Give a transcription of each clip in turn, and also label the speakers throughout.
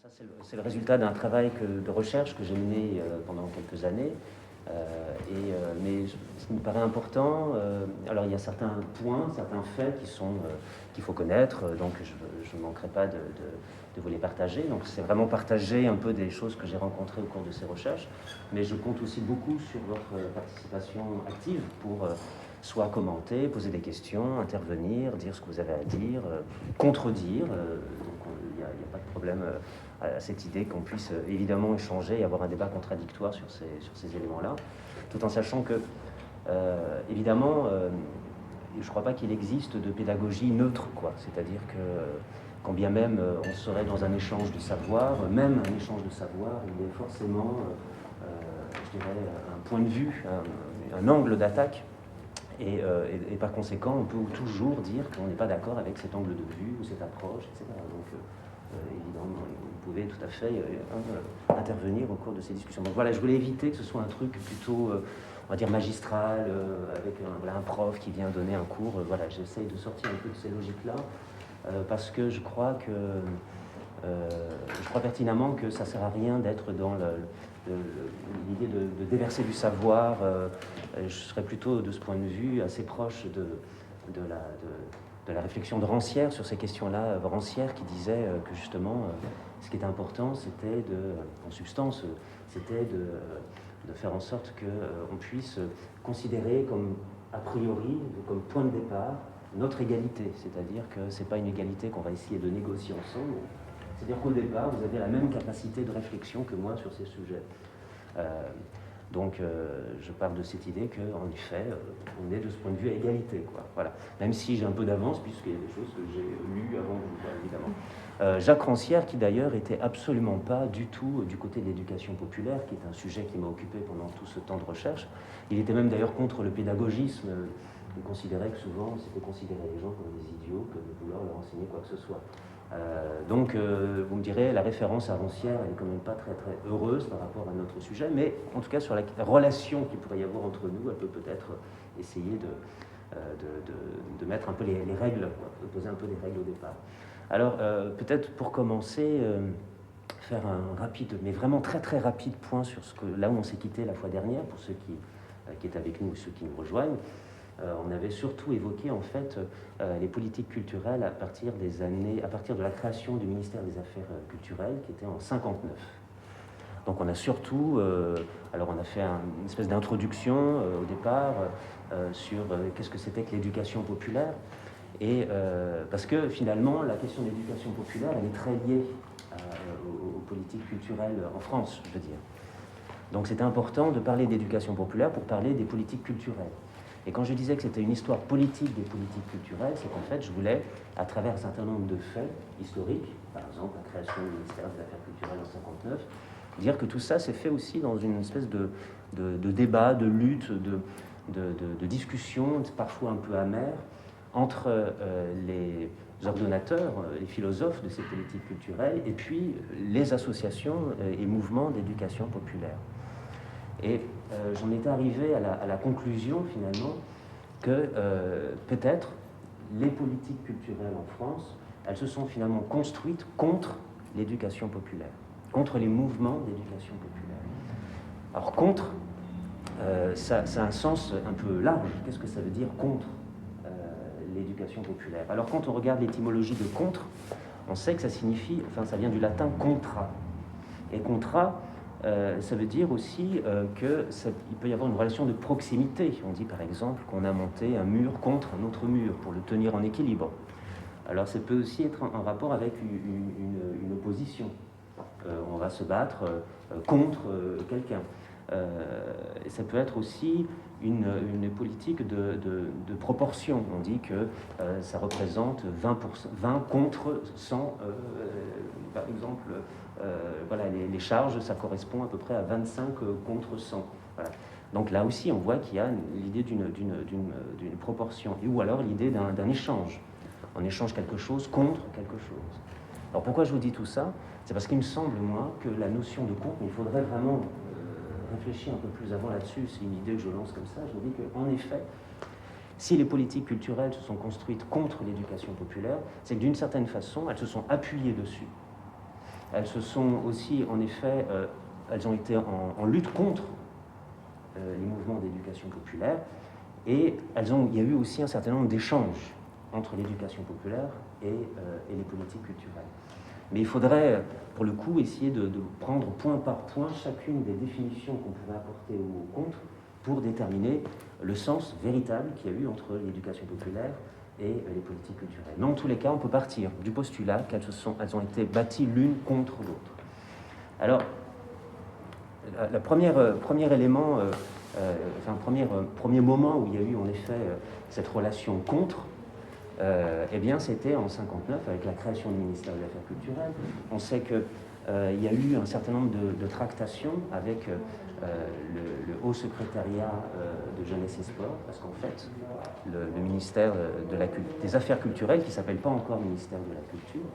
Speaker 1: Ça, c'est le résultat d'un travail de recherche que j'ai mené pendant quelques années. Mais ce qui me paraît important, alors il y a certains points, certains faits qu'il faut connaître, donc je ne manquerai pas de vous les partager. Donc c'est vraiment partager un peu des choses que j'ai rencontrées au cours de ces recherches, mais je compte aussi beaucoup sur votre participation active pour soit commenter, poser des questions, intervenir, dire ce que vous avez à dire, contredire. Donc il n'y a pas de problème à cette idée qu'on puisse évidemment échanger et avoir un débat contradictoire sur ces éléments-là, tout en sachant que, évidemment, je ne crois pas qu'il existe de pédagogie neutre, quoi. C'est-à-dire que, quand bien même on serait dans un échange de savoir, même un échange de savoir, il y a forcément, je dirais, un point de vue, un angle d'attaque. Et par conséquent, on peut toujours dire qu'on n'est pas d'accord avec cet angle de vue ou cette approche, etc. Donc, évidemment, vous pouvez tout à fait intervenir au cours de ces discussions. Donc voilà, je voulais éviter que ce soit un truc plutôt, on va dire, magistral, avec un prof qui vient donner un cours. Voilà, j'essaye de sortir un peu de ces logiques-là, parce que je crois pertinemment que ça ne sert à rien d'être dans l'idée de déverser du savoir. Je serais plutôt, de ce point de vue, assez proche de la réflexion de Rancière sur ces questions-là. Rancière qui disait que justement, ce qui était important, c'était en substance, c'était de faire en sorte qu'on puisse considérer comme, a priori, comme point de départ, notre égalité. C'est-à-dire que ce n'est pas une égalité qu'on va essayer de négocier ensemble. C'est-à-dire qu'au départ, vous avez la même capacité de réflexion que moi sur ces sujets. Donc, je pars de cette idée qu'en effet, on est de ce point de vue à égalité, quoi. Voilà. Même si j'ai un peu d'avance, puisqu'il y a des choses que j'ai lues avant vous, évidemment. Jacques Rancière, qui d'ailleurs était absolument pas du tout du côté de l'éducation populaire, qui est un sujet qui m'a occupé pendant tout ce temps de recherche. Il était même d'ailleurs contre le pédagogisme. Il considérait que souvent, c'était considérer les gens comme des idiots que de vouloir leur enseigner quoi que ce soit. Donc, vous me direz, la référence à Rancière, elle n'est quand même pas très très heureuse par rapport à notre sujet, mais en tout cas sur la relation qu'il pourrait y avoir entre nous, elle peut peut-être essayer de mettre un peu les règles, de poser un peu les règles au départ. Alors, peut-être pour commencer, faire un rapide, mais vraiment très très rapide point sur là où on s'est quitté la fois dernière, pour ceux qui est avec nous ou ceux qui nous rejoignent. On avait surtout évoqué en fait les politiques culturelles à partir de la création du ministère des Affaires culturelles qui était en 59. Donc on a surtout, alors on a fait une espèce d'introduction au départ sur qu'est-ce que c'était que l'éducation populaire, et parce que finalement la question de l'éducation populaire elle est très liée aux politiques culturelles en France, je veux dire. Donc c'était important de parler d'éducation populaire pour parler des politiques culturelles. Et quand je disais que c'était une histoire politique des politiques culturelles, c'est qu'en fait, je voulais, à travers un certain nombre de faits historiques, par exemple la création du ministère des Affaires culturelles en 1959, dire que tout ça s'est fait aussi dans une espèce de débat, de lutte, de discussion, parfois un peu amère, entre les ordonnateurs, les philosophes de ces politiques culturelles, et puis les associations et mouvements d'éducation populaire. Et j'en étais arrivé à la conclusion, finalement, que peut-être les politiques culturelles en France, elles se sont finalement construites contre l'éducation populaire, contre les mouvements d'éducation populaire. Alors contre, ça a un sens un peu large. Qu'est-ce que ça veut dire contre l'éducation populaire? Alors quand on regarde l'étymologie de contre, on sait que ça signifie, enfin ça vient du latin contra. Et contra, ça veut dire aussi qu'il peut y avoir une relation de proximité. On dit par exemple qu'on a monté un mur contre un autre mur pour le tenir en équilibre. Alors ça peut aussi être en rapport avec une opposition. On va se battre contre quelqu'un. Et ça peut être aussi une politique de proportion. On dit que ça représente 20 contre 100, par exemple. Voilà, les charges, ça correspond à peu près à 25 contre 100. Voilà. Donc là aussi, on voit qu'il y a l'idée d'une proportion, ou alors l'idée d'un échange. On échange quelque chose contre quelque chose. Alors pourquoi je vous dis tout ça? C'est parce qu'il me semble, moi, que la notion de contre, il faudrait vraiment réfléchir un peu plus avant là-dessus. C'est une idée que je lance comme ça. Je me dis qu'en effet, si les politiques culturelles se sont construites contre l'éducation populaire, c'est que d'une certaine façon, elles se sont appuyées dessus. elles se sont aussi, en effet, elles ont été en lutte contre les mouvements d'éducation populaire, et il y a eu aussi un certain nombre d'échanges entre l'éducation populaire et les politiques culturelles. Mais il faudrait, pour le coup, essayer de prendre point par point chacune des définitions qu'on pouvait apporter au contre pour déterminer le sens véritable qu'il y a eu entre l'éducation populaire et les politiques culturelles. Mais en tous les cas, on peut partir du postulat qu'elles ont été bâties l'une contre l'autre. Alors, le premier élément, premier moment où il y a eu en effet cette relation contre, eh bien c'était en 1959 avec la création du ministère des Affaires culturelles. On sait qu'il y a eu un certain nombre de tractations avec le Haut Secrétariat de Jeunesse et Sport, parce qu'en fait, le ministère des Affaires culturelles, qui ne s'appelle pas encore ministère de la Culture,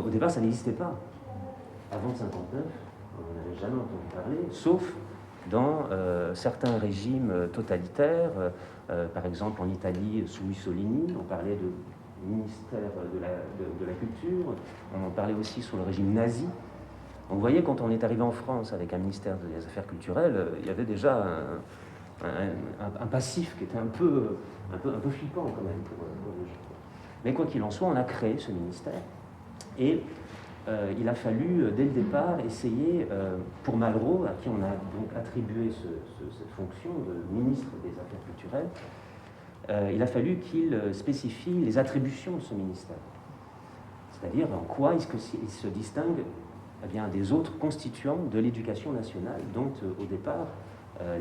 Speaker 1: au départ, ça n'existait pas. Avant 1959, on n'en avait jamais entendu parler, sauf dans certains régimes totalitaires. Par exemple, en Italie, sous Mussolini, on parlait de ministère de la Culture, on en parlait aussi sous le régime nazi. Donc, vous voyez, quand on est arrivé en France avec un ministère des Affaires culturelles, il y avait déjà un passif qui était un peu flippant quand même pour les gens. Mais quoi qu'il en soit, on a créé ce ministère, et il a fallu, dès le départ, essayer, pour Malraux, à qui on a donc attribué cette fonction de ministre des Affaires culturelles, il a fallu qu'il spécifie les attributions de ce ministère. C'est-à-dire en quoi il se distingue des autres constituants de l'éducation nationale, dont au départ,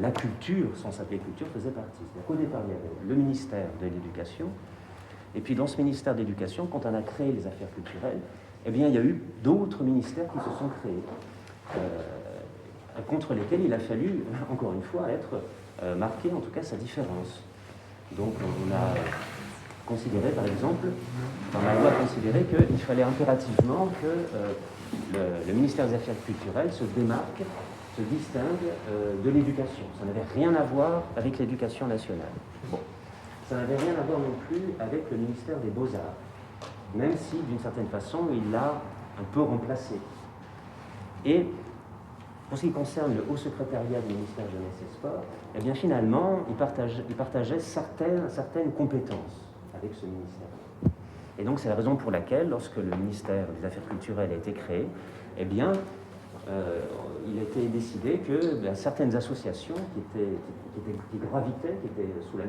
Speaker 1: la culture, sans s'appeler culture, faisait partie. C'est-à-dire qu'au départ, il y avait le ministère de l'Éducation, et puis dans ce ministère de l'Éducation, quand on a créé les affaires culturelles, eh bien, il y a eu d'autres ministères qui se sont créés, contre lesquels il a fallu, encore une fois, être marqué, en tout cas, sa différence. Donc, on a considéré, par exemple, on a considéré qu'il fallait impérativement que le ministère des Affaires culturelles se démarque, se distingue de l'éducation. Ça n'avait rien à voir avec l'éducation nationale. Bon. Ça n'avait rien à voir non plus avec le ministère des Beaux-Arts, même si, d'une certaine façon, il l'a un peu remplacé. Et pour ce qui concerne le Haut Secrétariat du ministère de Jeunesse et Sport, eh bien finalement, il partageait certaines compétences avec ce ministère. Et donc c'est la raison pour laquelle, lorsque le ministère des Affaires culturelles a été créé, eh bien, il a été décidé que certaines associations qui gravitaient, qui étaient sous la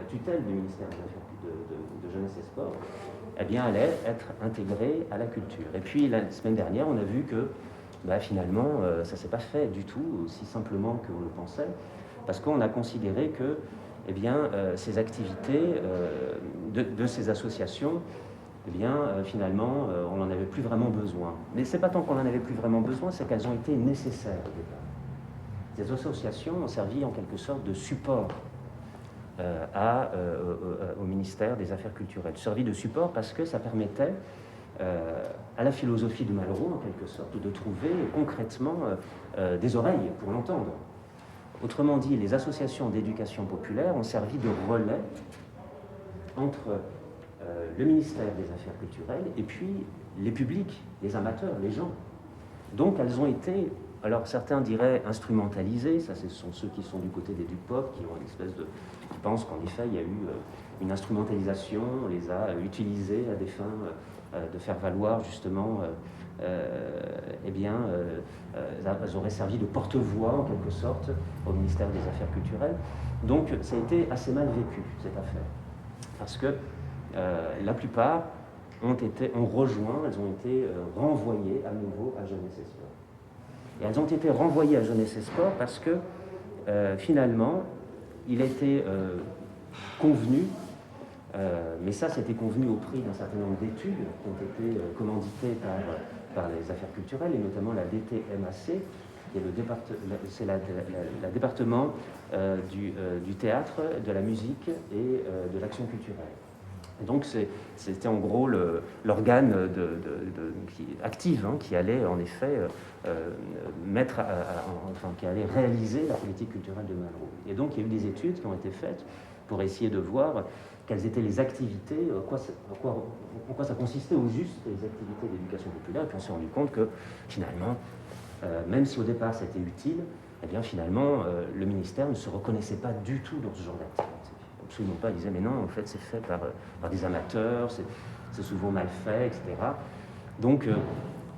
Speaker 1: tutelle du ministère de Jeunesse et Sport, eh bien, allaient être intégrées à la culture. Et puis la semaine dernière, on a vu que finalement, ça ne s'est pas fait du tout aussi simplement qu'on le pensait, parce qu'on a considéré que ces activités de ces associations, finalement, on n'en avait plus vraiment besoin. Mais ce n'est pas tant qu'on n'en avait plus vraiment besoin, c'est qu'elles ont été nécessaires au départ. Ces associations ont servi en quelque sorte de support au ministère des Affaires culturelles. Servi de support parce que ça permettait à la philosophie de Malraux, en quelque sorte, de trouver concrètement des oreilles pour l'entendre. Autrement dit, les associations d'éducation populaire ont servi de relais entre le ministère des Affaires culturelles et puis les publics, les amateurs, les gens. Donc elles ont été, alors certains diraient instrumentalisées, ça ce sont ceux qui sont du côté des Dupop, qui ont une espèce de... qui pensent qu'en effet il y a eu une instrumentalisation, on les a utilisées à des fins de faire valoir justement, elles auraient servi de porte-voix en quelque sorte au ministère des Affaires culturelles. Donc ça a été assez mal vécu cette affaire, parce que la plupart ont été renvoyées à nouveau à Jeunesse et Sport. Et elles ont été renvoyées à Jeunesse et Sport parce que finalement, il a été convenu, mais ça c'était convenu au prix d'un certain nombre d'études qui ont été commanditées par les affaires culturelles, et notamment la DTMAC, qui est la département du théâtre, de la musique et de l'action culturelle. Et donc c'était en gros l'organe actif qui allait en effet qui allait réaliser la politique culturelle de Malraux. Et donc il y a eu des études qui ont été faites pour essayer de voir quelles étaient les activités, en quoi ça consistait au juste les activités d'éducation populaire, et puis on s'est rendu compte que finalement, même si au départ c'était utile, eh bien finalement le ministère ne se reconnaissait pas du tout dans ce genre d'activité. Absolument pas, il disait mais non, en fait c'est fait par des amateurs, c'est souvent mal fait, etc. Donc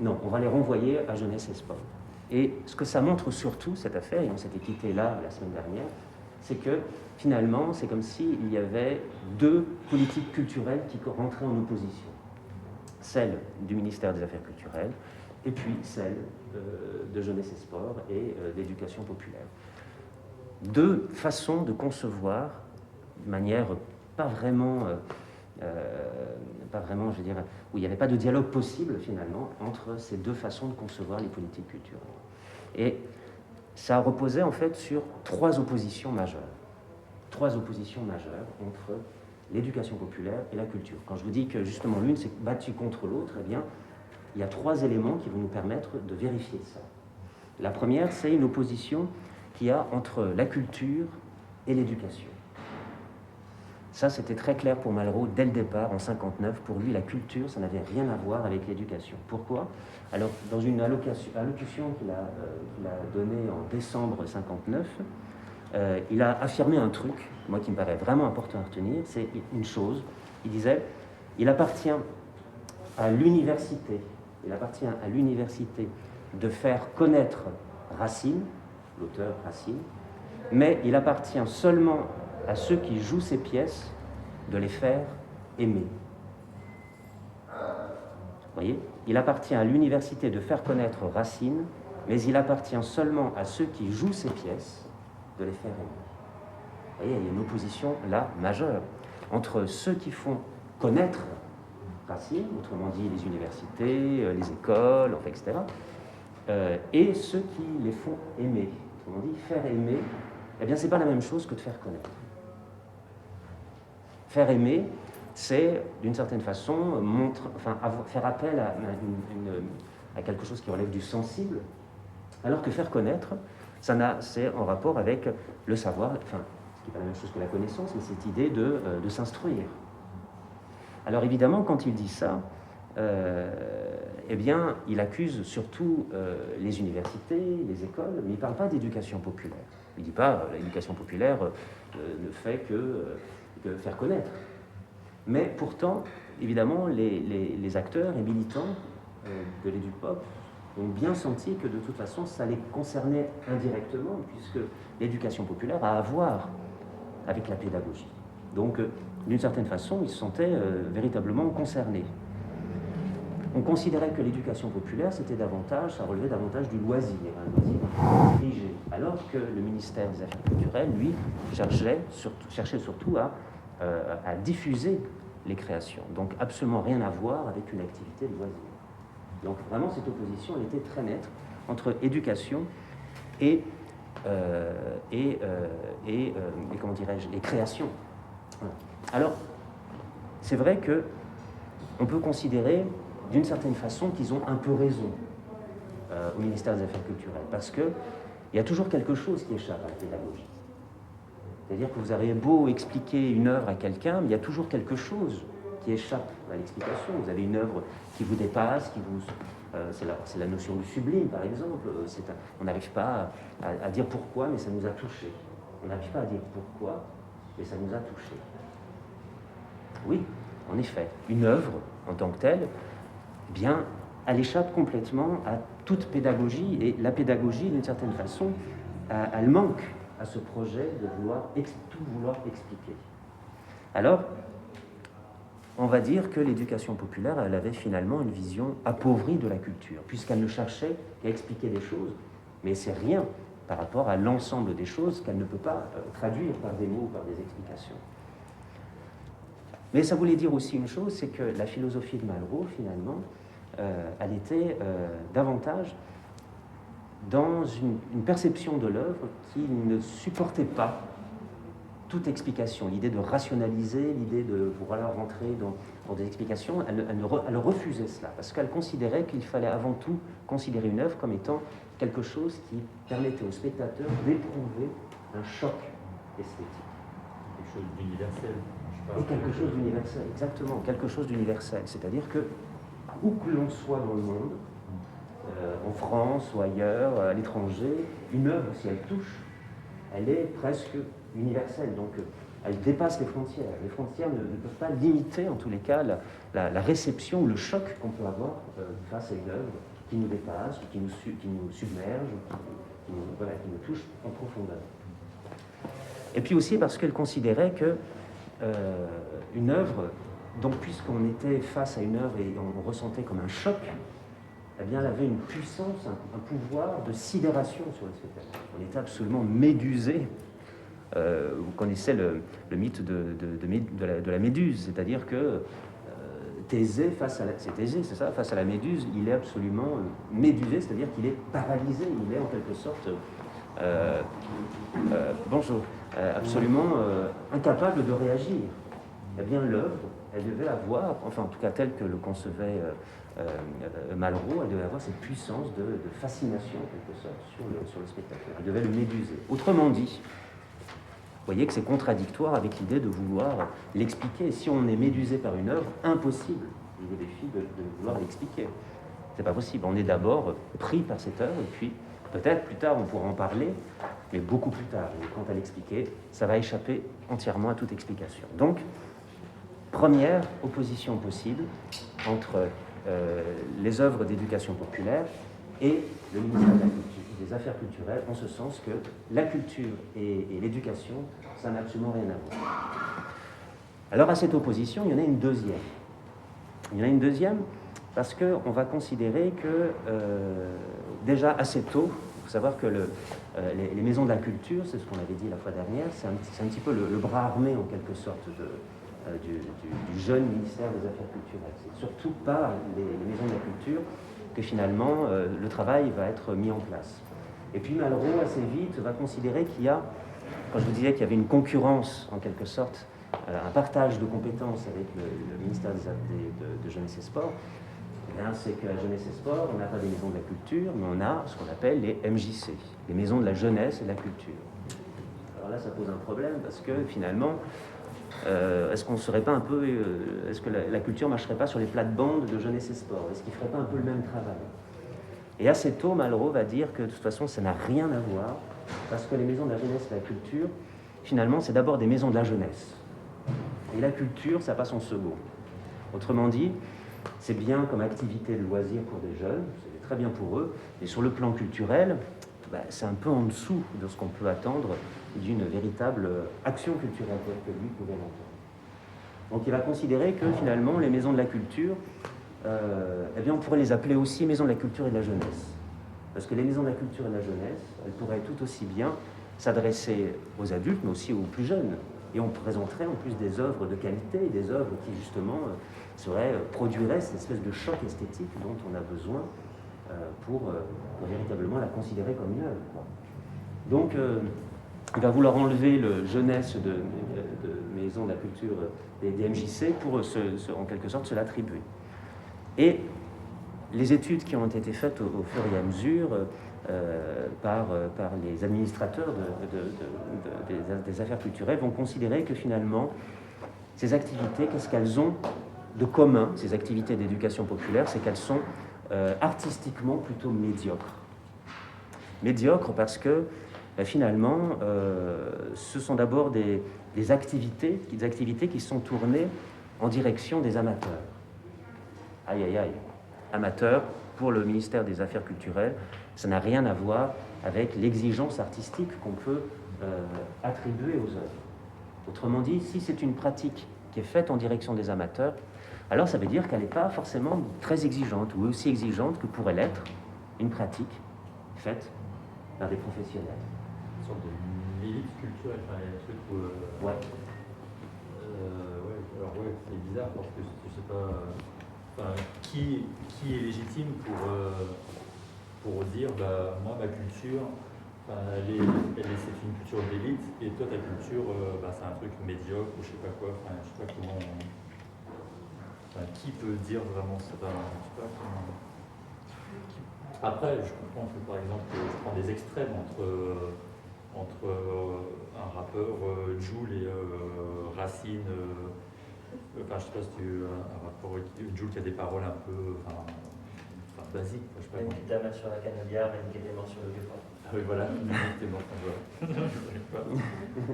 Speaker 1: non, on va les renvoyer à Jeunesse et Sport. Et ce que ça montre surtout, cette affaire, et on s'était quitté là la semaine dernière, c'est que finalement, c'est comme s'il y avait deux politiques culturelles qui rentraient en opposition. Celle du ministère des Affaires culturelles et puis celle de Jeunesse et Sport et d'éducation populaire. Deux façons de concevoir, de manière pas vraiment, je veux dire, où il n'y avait pas de dialogue possible finalement entre ces deux façons de concevoir les politiques culturelles. Et ça reposait en fait sur trois oppositions majeures entre l'éducation populaire et la culture. Quand je vous dis que justement l'une s'est battue contre l'autre, eh bien, il y a trois éléments qui vont nous permettre de vérifier ça. La première, c'est une opposition qu'il y a entre la culture et l'éducation. Ça, c'était très clair pour Malraux dès le départ, en 1959. Pour lui, la culture, ça n'avait rien à voir avec l'éducation. Pourquoi? Alors, dans une allocution qu'il a donnée en décembre 1959, il a affirmé un truc, moi qui me paraît vraiment important à retenir, c'est une chose. Il disait, il appartient à l'université de faire connaître Racine, l'auteur Racine, mais il appartient seulement à ceux qui jouent ces pièces de les faire aimer. Vous voyez? Il appartient à l'université de faire connaître Racine, mais il appartient seulement à ceux qui jouent ces pièces de les faire aimer. Vous voyez, il y a une opposition là majeure entre ceux qui font connaître Racine, autrement dit les universités, les écoles, enfin, etc., et ceux qui les font aimer. Autrement dit, faire aimer, eh bien, c'est pas la même chose que de faire connaître. Faire aimer, c'est, d'une certaine façon, faire appel à quelque chose qui relève du sensible, alors que faire connaître, c'est en rapport avec le savoir, enfin, ce qui n'est pas la même chose que la connaissance, mais cette idée de s'instruire. Alors évidemment, quand il dit ça, eh bien, il accuse surtout les universités, les écoles, mais il ne parle pas d'éducation populaire. Il ne dit pas l'éducation populaire ne fait que faire connaître. Mais pourtant, évidemment, les acteurs et militants de l'EduPop ont bien senti que de toute façon, ça les concernait indirectement, puisque l'éducation populaire a à voir avec la pédagogie. Donc, d'une certaine façon, ils se sentaient véritablement concernés. On considérait que l'éducation populaire, ça relevait davantage du loisir, un loisir dirigé, alors que le ministère des Affaires culturelles, lui, cherchait surtout à diffuser les créations. Donc, absolument rien à voir avec une activité de loisir. Donc, vraiment, cette opposition, elle était très nette entre éducation et comment dirais-je, les créations. Voilà. Alors, c'est vrai que on peut considérer d'une certaine façon qu'ils ont un peu raison au ministère des Affaires culturelles, parce qu'il y a toujours quelque chose qui échappe à la pédagogie. C'est-à-dire que vous avez beau expliquer une œuvre à quelqu'un, mais il y a toujours quelque chose qui échappe à l'explication. Vous avez une œuvre qui vous dépasse, c'est la notion du sublime, par exemple. On n'arrive pas à dire pourquoi, mais ça nous a touchés. On n'arrive pas à dire pourquoi, mais ça nous a touchés. Oui, en effet, une œuvre en tant que telle, eh bien, elle échappe complètement à toute pédagogie, et la pédagogie, d'une certaine façon, elle manque à ce projet de tout vouloir expliquer. Alors, on va dire que l'éducation populaire, elle avait finalement une vision appauvrie de la culture, puisqu'elle ne cherchait qu'à expliquer des choses, mais c'est rien par rapport à l'ensemble des choses qu'elle ne peut pas traduire par des mots ou par des explications. Mais ça voulait dire aussi une chose, c'est que la philosophie de Malraux, finalement, elle était davantage dans une perception de l'œuvre qui ne supportait pas toute explication. L'idée de rationaliser, l'idée de vouloir rentrer dans des explications, elle refusait cela, parce qu'elle considérait qu'il fallait avant tout considérer une œuvre comme étant quelque chose qui permettait au spectateur d'éprouver un choc esthétique.
Speaker 2: Quelque chose d'universel.
Speaker 1: Et quelque chose d'universel, exactement, quelque chose d'universel. C'est-à-dire que, où que l'on soit dans le monde, en France ou ailleurs, à l'étranger, une œuvre, si elle touche, elle est presque universelle. Donc, elle dépasse les frontières. Les frontières ne peuvent pas limiter, en tous les cas, la réception ou le choc qu'on peut avoir face à une œuvre qui nous dépasse, qui nous submerge, qui nous touche en profondeur. Et puis aussi parce qu'elle considérait que une œuvre, donc puisqu'on était face à une œuvre et on ressentait comme un choc, eh bien, elle avait une puissance, un pouvoir de sidération sur le spectateur. On était absolument médusé. Vous connaissez le mythe de la méduse, c'est-à-dire que Thésée, c'est Thésée, c'est ça, face à la méduse, il est absolument médusé, c'est-à-dire qu'il est paralysé, il est en quelque sorte, bonjour, absolument incapable de réagir. Eh bien, l'œuvre, elle devait avoir, enfin en tout cas telle que le concevait Malraux, elle devait avoir cette puissance de fascination, en quelque sorte, sur le spectateur. Elle devait le méduser. Autrement dit, vous voyez que c'est contradictoire avec l'idée de vouloir l'expliquer. Si on est médusé par une œuvre, impossible, je vous défie de vouloir l'expliquer. C'est pas possible. On est d'abord pris par cette œuvre, et puis peut-être plus tard on pourra en parler, mais beaucoup plus tard. Et quant à l'expliquer, ça va échapper entièrement à toute explication. Donc, première opposition possible entre les œuvres d'éducation populaire et le ministère de la Culture, des Affaires culturelles, en ce sens que la culture et l'éducation, ça n'a absolument rien à voir. Alors à cette opposition, il y en a une deuxième. Il y en a une deuxième parce qu'on va considérer que déjà assez tôt, il faut savoir que les maisons de la culture, c'est ce qu'on avait dit la fois dernière, c'est un petit peu le bras armé en quelque sorte du jeune ministère des Affaires culturelles. C'est surtout par les maisons de la culture que finalement le travail va être mis en place. Et puis Malraux, assez vite, va considérer qu'il y a, quand je vous disais qu'il y avait une concurrence en quelque sorte, un partage de compétences avec le ministère de Jeunesse et Sport, c'est que la Jeunesse et Sport, on n'a pas des maisons de la culture, mais on a ce qu'on appelle les MJC, les maisons de la jeunesse et de la culture. Alors là, ça pose un problème parce que finalement, est-ce qu'on serait pas un peu, est-ce que la culture marcherait pas sur les plates-bandes de Jeunesse et Sport? Est-ce qu'il ferait pas un peu le même travail? Et assez tôt, Malraux va dire que de toute façon, ça n'a rien à voir, parce que les maisons de la jeunesse et de la culture, finalement, c'est d'abord des maisons de la jeunesse. Et la culture, ça passe en second. Autrement dit, c'est bien comme activité de loisir pour des jeunes, c'est très bien pour eux, mais sur le plan culturel, c'est un peu en dessous de ce qu'on peut attendre d'une véritable action culturelle que lui pouvait l'entendre. Donc il va considérer que finalement, les maisons de la culture, eh bien, on pourrait les appeler aussi maisons de la culture et de la jeunesse. Parce que les maisons de la culture et de la jeunesse, elles pourraient tout aussi bien s'adresser aux adultes, mais aussi aux plus jeunes. Et on présenterait en plus des œuvres de qualité, des œuvres qui justement produiraient cette espèce de choc esthétique dont on a besoin pour véritablement la considérer comme une œuvre. Donc, il va vouloir enlever le jeunesse de maisons de la culture des MJC pour en quelque sorte se l'attribuer. Et les études qui ont été faites au fur et à mesure par les administrateurs des affaires culturelles vont considérer que finalement, ces activités, qu'est-ce qu'elles ont de commun, ces activités d'éducation populaire, c'est qu'elles sont artistiquement plutôt médiocres. Médiocres parce que finalement, ce sont d'abord des activités qui sont tournées en direction des amateurs. Aïe, aïe, aïe. Amateurs, pour le ministère des Affaires culturelles, ça n'a rien à voir avec l'exigence artistique qu'on peut attribuer aux œuvres. Autrement dit, si c'est une pratique qui est faite en direction des amateurs, alors ça veut dire qu'elle n'est pas forcément très exigeante, ou aussi exigeante que pourrait l'être une pratique faite par des professionnels.
Speaker 2: Une sorte d'élite culturelle, enfin, il y a un truc où...
Speaker 1: Ouais.
Speaker 2: Alors c'est bizarre parce que je sais pas... Enfin, qui est légitime pour dire, moi, ma culture, c'est une culture d'élite, et toi, ta culture, c'est un truc médiocre, ou je sais pas quoi, je sais pas comment... qui peut dire vraiment ça? Je sais pas comment... Après, je comprends que, par exemple, je prends des extrêmes entre entre un rappeur, Jul et Racine. Enfin, je sais pas si tu un rapport Jul qui a des paroles un peu basiques. Je sais pas
Speaker 3: Une guitare sur la canebière, une guitare sur le guépard.
Speaker 2: Ah oui, voilà, exactement. Voilà.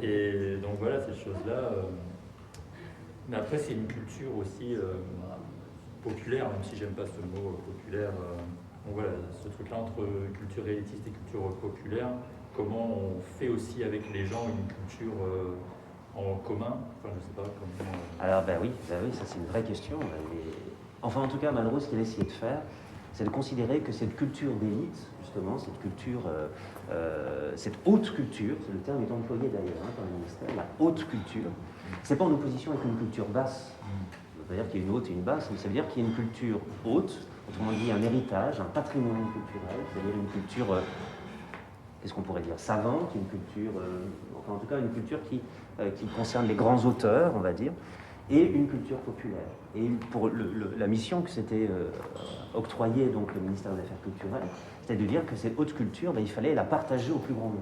Speaker 2: Et donc voilà, ces choses-là. Mais après, c'est une culture aussi populaire, même si j'aime pas ce mot populaire. Donc voilà, ce truc-là entre culture élitiste et culture populaire, comment on fait aussi avec les gens une culture en commun. Enfin, je sais pas comment.
Speaker 1: Alors, oui, ça c'est une vraie question. Enfin, en tout cas, Malraux, ce qu'il a essayé de faire, c'est de considérer que cette culture d'élite, justement, cette culture, cette haute culture, c'est le terme est employé d'ailleurs par le ministère, la haute culture, c'est pas en opposition avec une culture basse. Ça veut dire qu'il y a une haute et une basse, mais ça veut dire qu'il y a une culture haute, autrement dit un héritage, un patrimoine culturel, c'est-à-dire une culture, qu'est-ce qu'on pourrait dire, savante, une culture, enfin en tout cas une culture qui concerne les grands auteurs, on va dire, et une culture populaire. Et pour la mission que s'était octroyée donc le ministère des Affaires culturelles, c'était de dire que cette haute culture, il fallait la partager au plus grand nombre.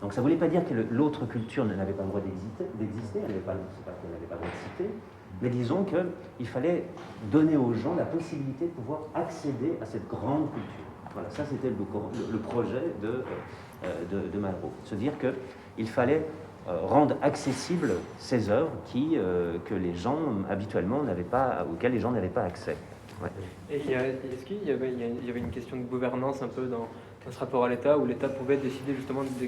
Speaker 1: Donc ça ne voulait pas dire que l'autre culture n'avait pas le droit d'exister, elle n'avait pas, c'est pas qu'elle n'avait pas le droit de citer, mais disons qu'il fallait donner aux gens la possibilité de pouvoir accéder à cette grande culture. Voilà, ça c'était le projet de Malraux. Se dire qu'il fallait rendre accessibles ces œuvres que les gens habituellement auxquelles les gens n'avaient pas accès. Ouais.
Speaker 4: Et est-ce qu'il y avait une question de gouvernance un peu dans ce rapport à l'État, où l'État pouvait décider justement de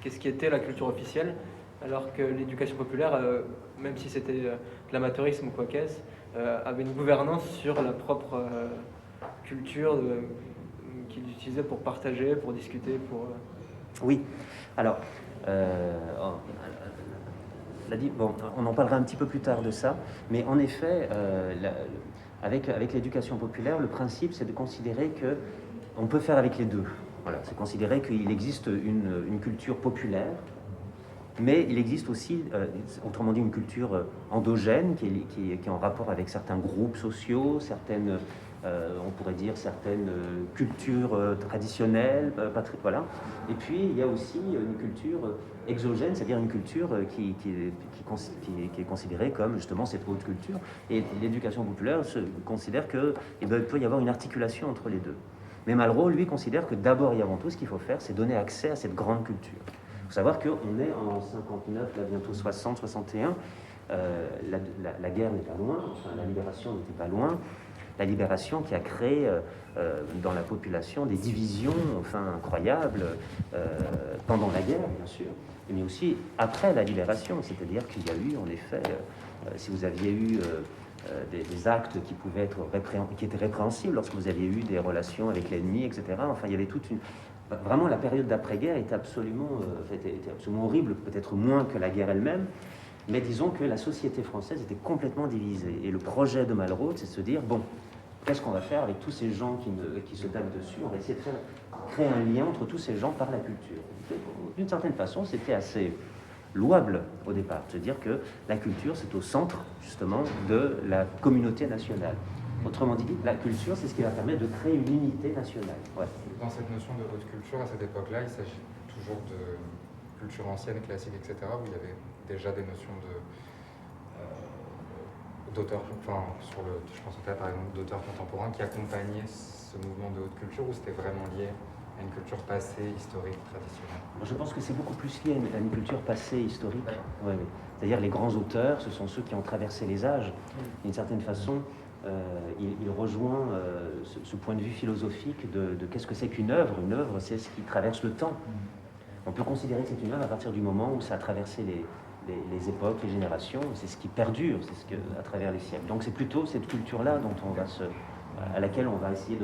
Speaker 4: qu'est-ce qui était la culture officielle, alors que l'éducation populaire, même si c'était de l'amateurisme ou quoi qu'est-ce, avait une gouvernance sur la propre culture qu'il utilisait pour partager, pour discuter, pour...
Speaker 1: Oui, alors, on en parlera un petit peu plus tard de ça, mais en effet, avec l'éducation populaire, le principe c'est de considérer qu'on peut faire avec les deux. Voilà, c'est considérer qu'il existe une culture populaire, mais il existe aussi, autrement dit, une culture endogène qui est en rapport avec certains groupes sociaux, certaines, on pourrait dire, certaines cultures traditionnelles, voilà. Et puis, il y a aussi une culture exogène, c'est-à-dire une culture qui est considérée comme justement cette haute culture. Et l'éducation populaire considère qu'il peut y avoir une articulation entre les deux. Mais Malraux, lui, considère que d'abord et avant tout, ce qu'il faut faire, c'est donner accès à cette grande culture. Il faut savoir qu'on est en 59, là bientôt 60, 61, la guerre n'est pas loin, enfin, la libération n'était pas loin. La libération qui a créé dans la population des divisions incroyables pendant la guerre, bien sûr, mais aussi après la libération. C'est-à-dire qu'il y a eu, en effet, si vous aviez eu des actes qui étaient répréhensibles, lorsque vous aviez eu des relations avec l'ennemi, etc. Enfin, il y avait toute une... Vraiment, la période d'après-guerre était absolument horrible, peut-être moins que la guerre elle-même, mais disons que la société française était complètement divisée. Et le projet de Malraux, c'est de se dire, bon, qu'est-ce qu'on va faire avec tous ces gens qui se tapent dessus? On va essayer de créer un lien entre tous ces gens par la culture. D'une certaine façon, c'était assez louable au départ, de se dire que la culture, c'est au centre, justement, de la communauté nationale. Autrement dit, la culture, c'est ce qui va permettre de créer une unité nationale. Ouais.
Speaker 5: Dans cette notion de haute culture, à cette époque-là, il s'agit toujours de culture ancienne, classique, etc., où il y avait déjà des notions d'auteurs, je pense par exemple d'auteurs contemporains qui accompagnaient ce mouvement de haute culture, où c'était vraiment lié à une culture passée, historique, traditionnelle?
Speaker 1: Je pense que c'est beaucoup plus lié à une culture passée, historique. Ouais. Ouais. C'est-à-dire les grands auteurs, ce sont ceux qui ont traversé les âges. D'une certaine façon, il rejoint ce point de vue philosophique de qu'est-ce que c'est qu'une œuvre. Une œuvre, c'est ce qui traverse le temps. On peut considérer que c'est une œuvre à partir du moment où ça a traversé les époques, les générations, c'est ce qui perdure, à travers les siècles. Donc c'est plutôt cette culture-là à laquelle on va essayer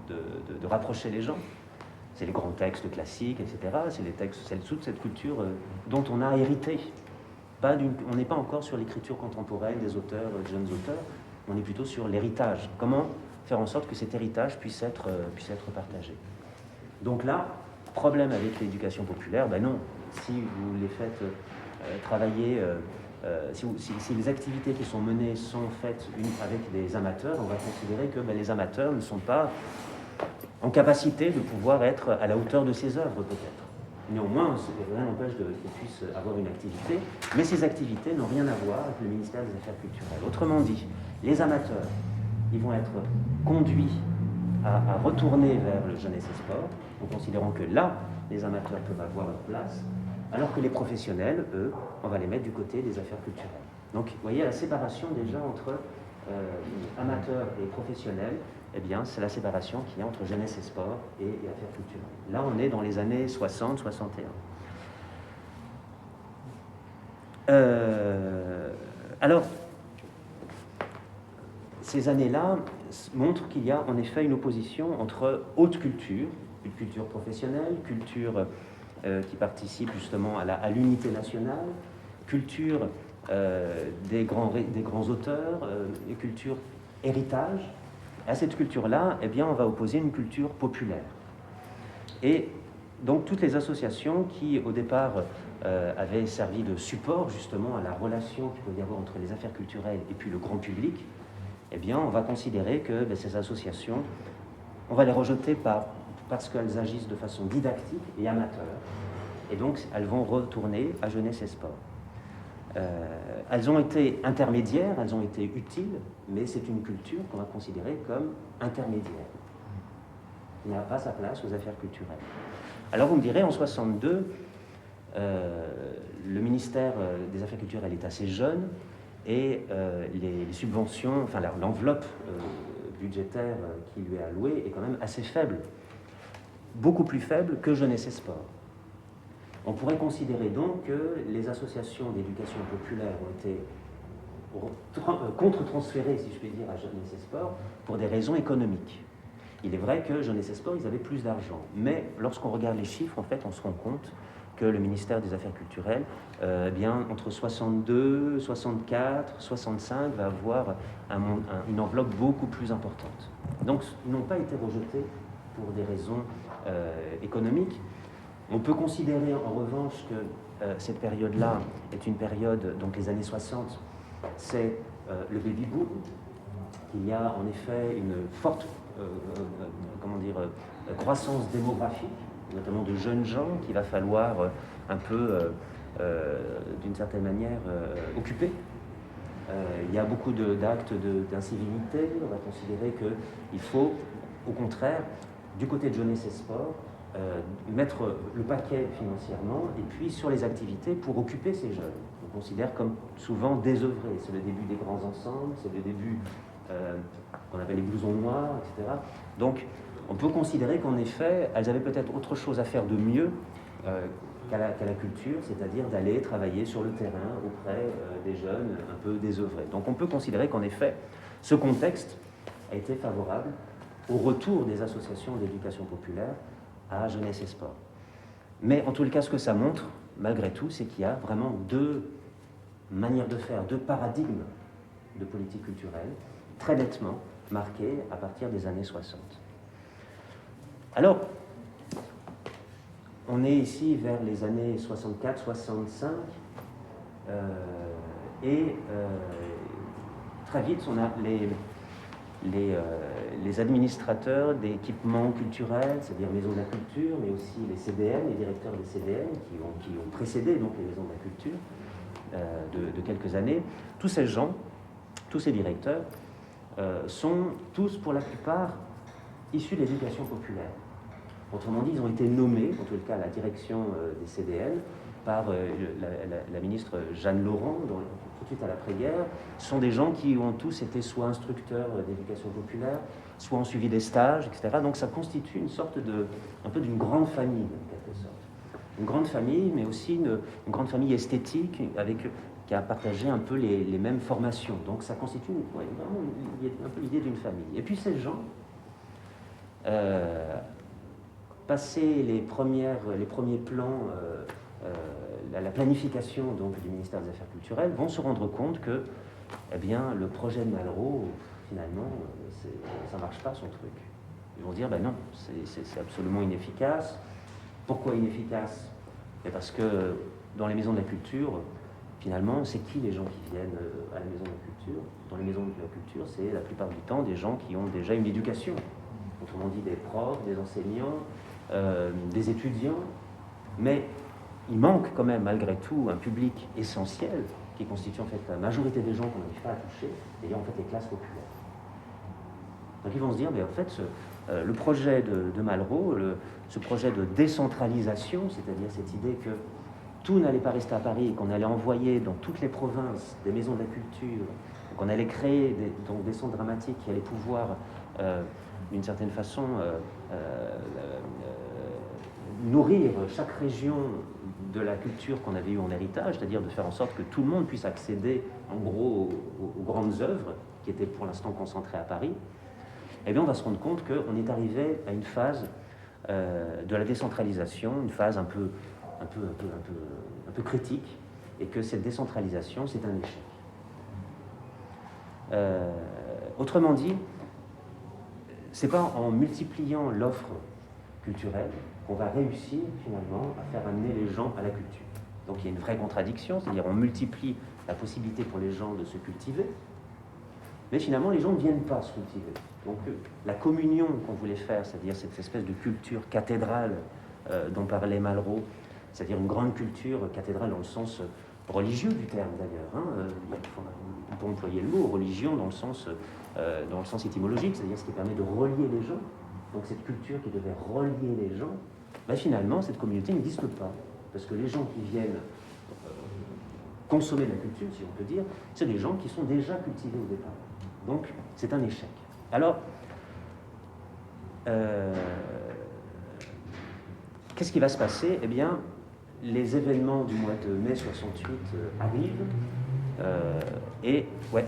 Speaker 1: de rapprocher les gens. C'est les grands textes classiques, etc. C'est toute cette culture dont on a hérité. On n'est pas encore sur l'écriture contemporaine des auteurs, des jeunes auteurs, on est plutôt sur l'héritage. Comment faire en sorte que cet héritage puisse être partagé. Donc là, problème avec l'éducation populaire, non. Si vous les faites travailler, si les activités qui sont menées sont faites avec des amateurs, on va considérer que les amateurs ne sont pas en capacité de pouvoir être à la hauteur de ses œuvres peut-être. Néanmoins, rien n'empêche qu'ils puissent avoir une activité, mais ces activités n'ont rien à voir avec le ministère des Affaires culturelles. Autrement dit, les amateurs, ils vont être conduits à retourner vers le jeunesse et sport, en considérant que là, les amateurs peuvent avoir leur place, alors que les professionnels, eux, on va les mettre du côté des affaires culturelles. Donc, vous voyez, la séparation déjà entre amateurs et professionnels, eh bien, c'est la séparation qu'il y a entre jeunesse et sport et affaires culturelles. Là, on est dans les années 60-61. Alors, ces années-là montrent qu'il y a en effet une opposition entre haute culture, une culture professionnelle, culture qui participe justement à l'unité nationale, culture des grands auteurs, et culture héritage. À cette culture-là, eh bien, on va opposer une culture populaire. Et donc toutes les associations qui, au départ, avaient servi de support justement à la relation qu'il peut y avoir entre les affaires culturelles et puis le grand public, eh bien, on va considérer que ces associations, on va les rejeter parce qu'elles agissent de façon didactique et amateur. Et donc, elles vont retourner à jeunesse et sport. Elles ont été intermédiaires, elles ont été utiles, mais c'est une culture qu'on va considérer comme intermédiaire. Il n'a pas sa place aux affaires culturelles. Alors vous me direz, en 62, le ministère des Affaires culturelles est assez jeune et les subventions, enfin l'enveloppe budgétaire qui lui est allouée est quand même assez faible, beaucoup plus faible que jeunesse et sport. On pourrait considérer donc que les associations d'éducation populaire ont été contre-transférées, si je puis dire, à jeunesse et sport pour des raisons économiques. Il est vrai que jeunesse et sport, ils avaient plus d'argent. Mais lorsqu'on regarde les chiffres, en fait, on se rend compte que le ministère des Affaires culturelles, bien, entre 62, 64, 65, va avoir une enveloppe beaucoup plus importante. Donc, ils n'ont pas été rejetés pour des raisons économiques. On peut considérer en revanche que cette période-là est une période, donc les années 60, c'est le baby-boom. Il y a en effet une forte croissance démographique, notamment de jeunes gens qu'il va falloir un peu, d'une certaine manière, occuper. Il y a beaucoup d'actes d'incivilité. On va considérer qu'il faut, au contraire, du côté de jeunesse et sport, mettre le paquet financièrement et puis sur les activités pour occuper ces jeunes. On considère comme souvent désœuvrés. C'est le début des grands ensembles, c'est le début qu'on appelle les blousons noirs, etc. Donc on peut considérer qu'en effet, elles avaient peut-être autre chose à faire de mieux qu'à la culture, c'est-à-dire d'aller travailler sur le terrain auprès des jeunes un peu désœuvrés. Donc on peut considérer qu'en effet, ce contexte a été favorable au retour des associations d'éducation populaire à jeunesse et sport. Mais en tout cas, ce que ça montre, malgré tout, c'est qu'il y a vraiment deux manières de faire, deux paradigmes de politique culturelle, très nettement marqués à partir des années 60. Alors, on est ici vers les années 64-65, et très vite, on a les administrateurs d'équipements culturels, c'est-à-dire Maisons de la Culture, mais aussi les CDN, les directeurs des CDN, qui ont précédé donc les Maisons de la Culture de quelques années. Tous ces gens, tous ces directeurs, sont tous, pour la plupart, issus de l'éducation populaire. Autrement dit, ils ont été nommés, en tout cas à la direction des CDN, par la ministre Jeanne Laurent, tout de suite à l'après-guerre. Ce sont des gens qui ont tous été soit instructeurs d'éducation populaire, soit ont suivi des stages, etc. Donc ça constitue une sorte un peu d'une grande famille, en quelque sorte. Une grande famille, mais aussi une grande famille esthétique, qui a partagé un peu les mêmes formations. Donc ça constitue vraiment un peu l'idée d'une famille. Et puis ces gens, passé les premiers plans, la planification donc, du ministère des Affaires culturelles, vont se rendre compte que eh bien, le projet de Malraux, finalement, ça ne marche pas son truc. Ils vont dire, ben non, c'est absolument inefficace. Pourquoi inefficace? Parce que dans les maisons de la culture, finalement, c'est qui les gens qui viennent à la maison de la culture? Dans les maisons de la culture, c'est la plupart du temps des gens qui ont déjà une éducation. autrement dit des profs, des enseignants, des étudiants, mais il manque quand même malgré tout un public essentiel qui constitue en fait la majorité des gens qu'on n'arrive pas à toucher, c'est-à-dire en fait les classes populaires. Donc ils vont se dire, mais en fait, le projet de Malraux, ce projet de décentralisation, c'est-à-dire cette idée que tout n'allait pas rester à Paris et qu'on allait envoyer dans toutes les provinces des maisons de la culture, qu'on allait créer des centres dramatiques qui allaient pouvoir, d'une certaine façon, nourrir chaque région de la culture qu'on avait eue en héritage, c'est-à-dire de faire en sorte que tout le monde puisse accéder en gros aux grandes œuvres qui étaient pour l'instant concentrées à Paris, eh bien on va se rendre compte qu'on est arrivé à une phase de la décentralisation, une phase un peu critique, et que cette décentralisation, c'est un échec. Autrement dit, c'est pas en multipliant l'offre culturelle qu'on va réussir finalement à faire amener les gens à la culture. Donc il y a une vraie contradiction, c'est-à-dire on multiplie la possibilité pour les gens de se cultiver, mais finalement les gens ne viennent pas se cultiver. Donc la communion qu'on voulait faire, c'est-à-dire cette espèce de culture cathédrale dont parlait Malraux, c'est-à-dire une grande culture cathédrale dans le sens religieux du terme d'ailleurs, on peut employer le mot religion dans le sens étymologique, c'est-à-dire ce qui permet de relier les gens. Donc cette culture qui devait relier les gens, finalement cette communauté n'existe pas, parce que les gens qui viennent consommer de la culture, si on peut dire, c'est des gens qui sont déjà cultivés au départ. Donc c'est un échec. Alors, qu'est-ce qui va se passer? Eh bien, les événements du mois de mai 68 arrivent, et... Ouais.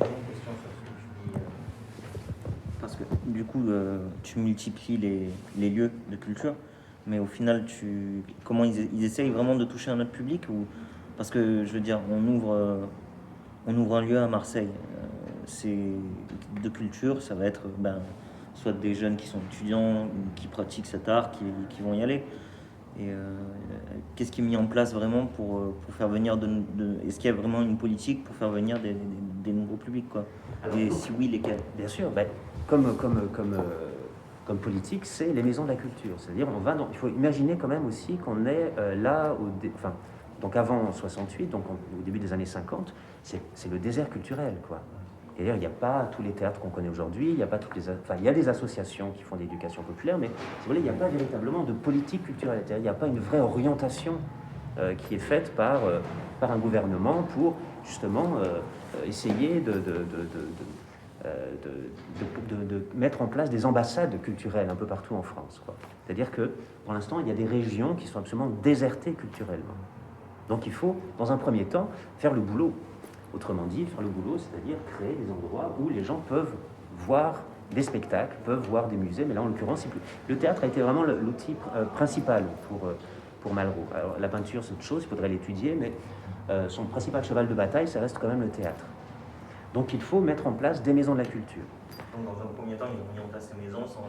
Speaker 6: Parce que du coup, tu multiplies les lieux de culture, mais au final, comment ils essayent vraiment de toucher un autre public ou... Parce que, je veux dire, on ouvre un lieu à Marseille, c'est de culture, ça va être soit des jeunes qui sont étudiants, qui pratiquent cet art, qui vont y aller. Et qu'est-ce qui est mis en place vraiment pour faire venir est-ce qu'il y a vraiment une politique pour faire venir des nouveaux publics, quoi?
Speaker 1: Alors,
Speaker 6: et si oui, lesquels?
Speaker 1: Bien sûr, comme politique, c'est les maisons de la culture. C'est-à-dire, il faut imaginer quand même aussi qu'on est là, donc avant 68, donc au début des années 50, c'est le désert culturel, quoi. C'est-à-dire, il n'y a pas tous les théâtres qu'on connaît aujourd'hui, il y a pas il y a des associations qui font de l'éducation populaire, mais si vous voulez, il n'y a pas véritablement de politique culturelle. C'est-à-dire, il n'y a pas une vraie orientation qui est faite par un gouvernement pour justement essayer de mettre en place des ambassades culturelles un peu partout en France, quoi. C'est-à-dire que pour l'instant, il y a des régions qui sont absolument désertées culturellement. Donc il faut, dans un premier temps, faire le boulot. Autrement dit, faire le boulot, c'est-à-dire créer des endroits où les gens peuvent voir des spectacles, peuvent voir des musées, mais là en l'occurrence, le théâtre a été vraiment l'outil principal pour Malraux. Alors la peinture, c'est autre chose, il faudrait l'étudier, mais son principal cheval de bataille, ça reste quand même le théâtre. Donc il faut mettre en place des maisons de la culture.
Speaker 3: Donc dans un premier temps, ils ont mis en place ces maisons sans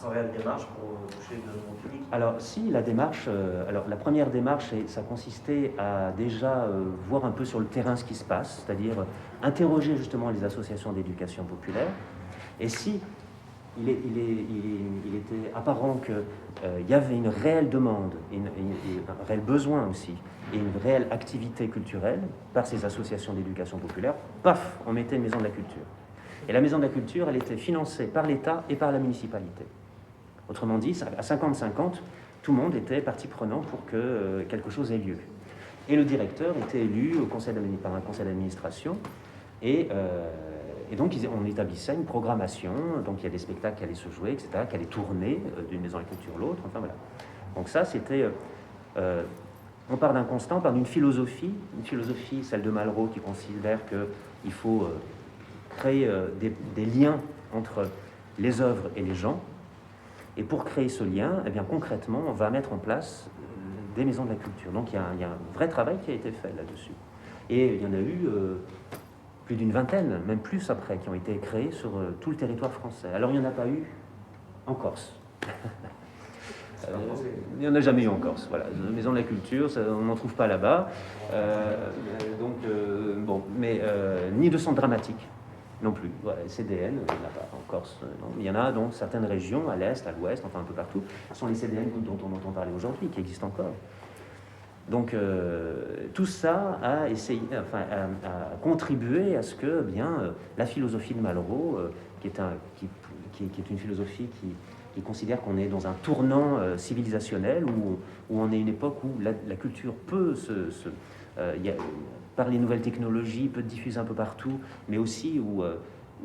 Speaker 3: réelle démarche pour toucher de nouveaux publics.
Speaker 1: Alors si, la démarche, la première démarche, ça consistait à déjà voir un peu sur le terrain ce qui se passe, c'est-à-dire interroger justement les associations d'éducation populaire. Et si il était apparent qu'il y avait une réelle demande, un réel besoin aussi, et une réelle activité culturelle par ces associations d'éducation populaire, paf, on mettait une maison de la culture. Et la maison de la culture, elle était financée par l'État et par la municipalité. Autrement dit, à 50-50, tout le monde était partie prenante pour que quelque chose ait lieu. Et le directeur était élu par un conseil d'administration, et donc on établissait une programmation, donc il y a des spectacles qui allaient se jouer, etc., qui allaient tourner d'une maison de la culture à l'autre, enfin voilà. Donc ça, c'était... on part d'un constat, on part d'une philosophie, celle de Malraux, qui considère qu'il faut créer des liens entre les œuvres et les gens. Et pour créer ce lien, eh bien, concrètement, on va mettre en place des maisons de la culture. Donc il y a un vrai travail qui a été fait là-dessus. Et il y en a eu plus d'une vingtaine, même plus après, qui ont été créées sur tout le territoire français. Alors il n'y en a pas eu en Corse. Il n'y en a jamais eu en Corse. Voilà. La maison de la culture, on n'en trouve pas là-bas. Ni de centre dramatique. Non plus. Voilà, CDN, il n'y en a pas en Corse. Non. Il y en a dans certaines régions, à l'est, à l'ouest, enfin un peu partout. Ce sont les CDN dont on entend parler aujourd'hui, qui existent encore. Donc tout ça a essayé, enfin, a contribué à ce que la philosophie de Malraux, qui est une philosophie qui considère qu'on est dans un tournant civilisationnel où on est une époque où la culture peut par les nouvelles technologies, peut diffuser un peu partout, mais aussi où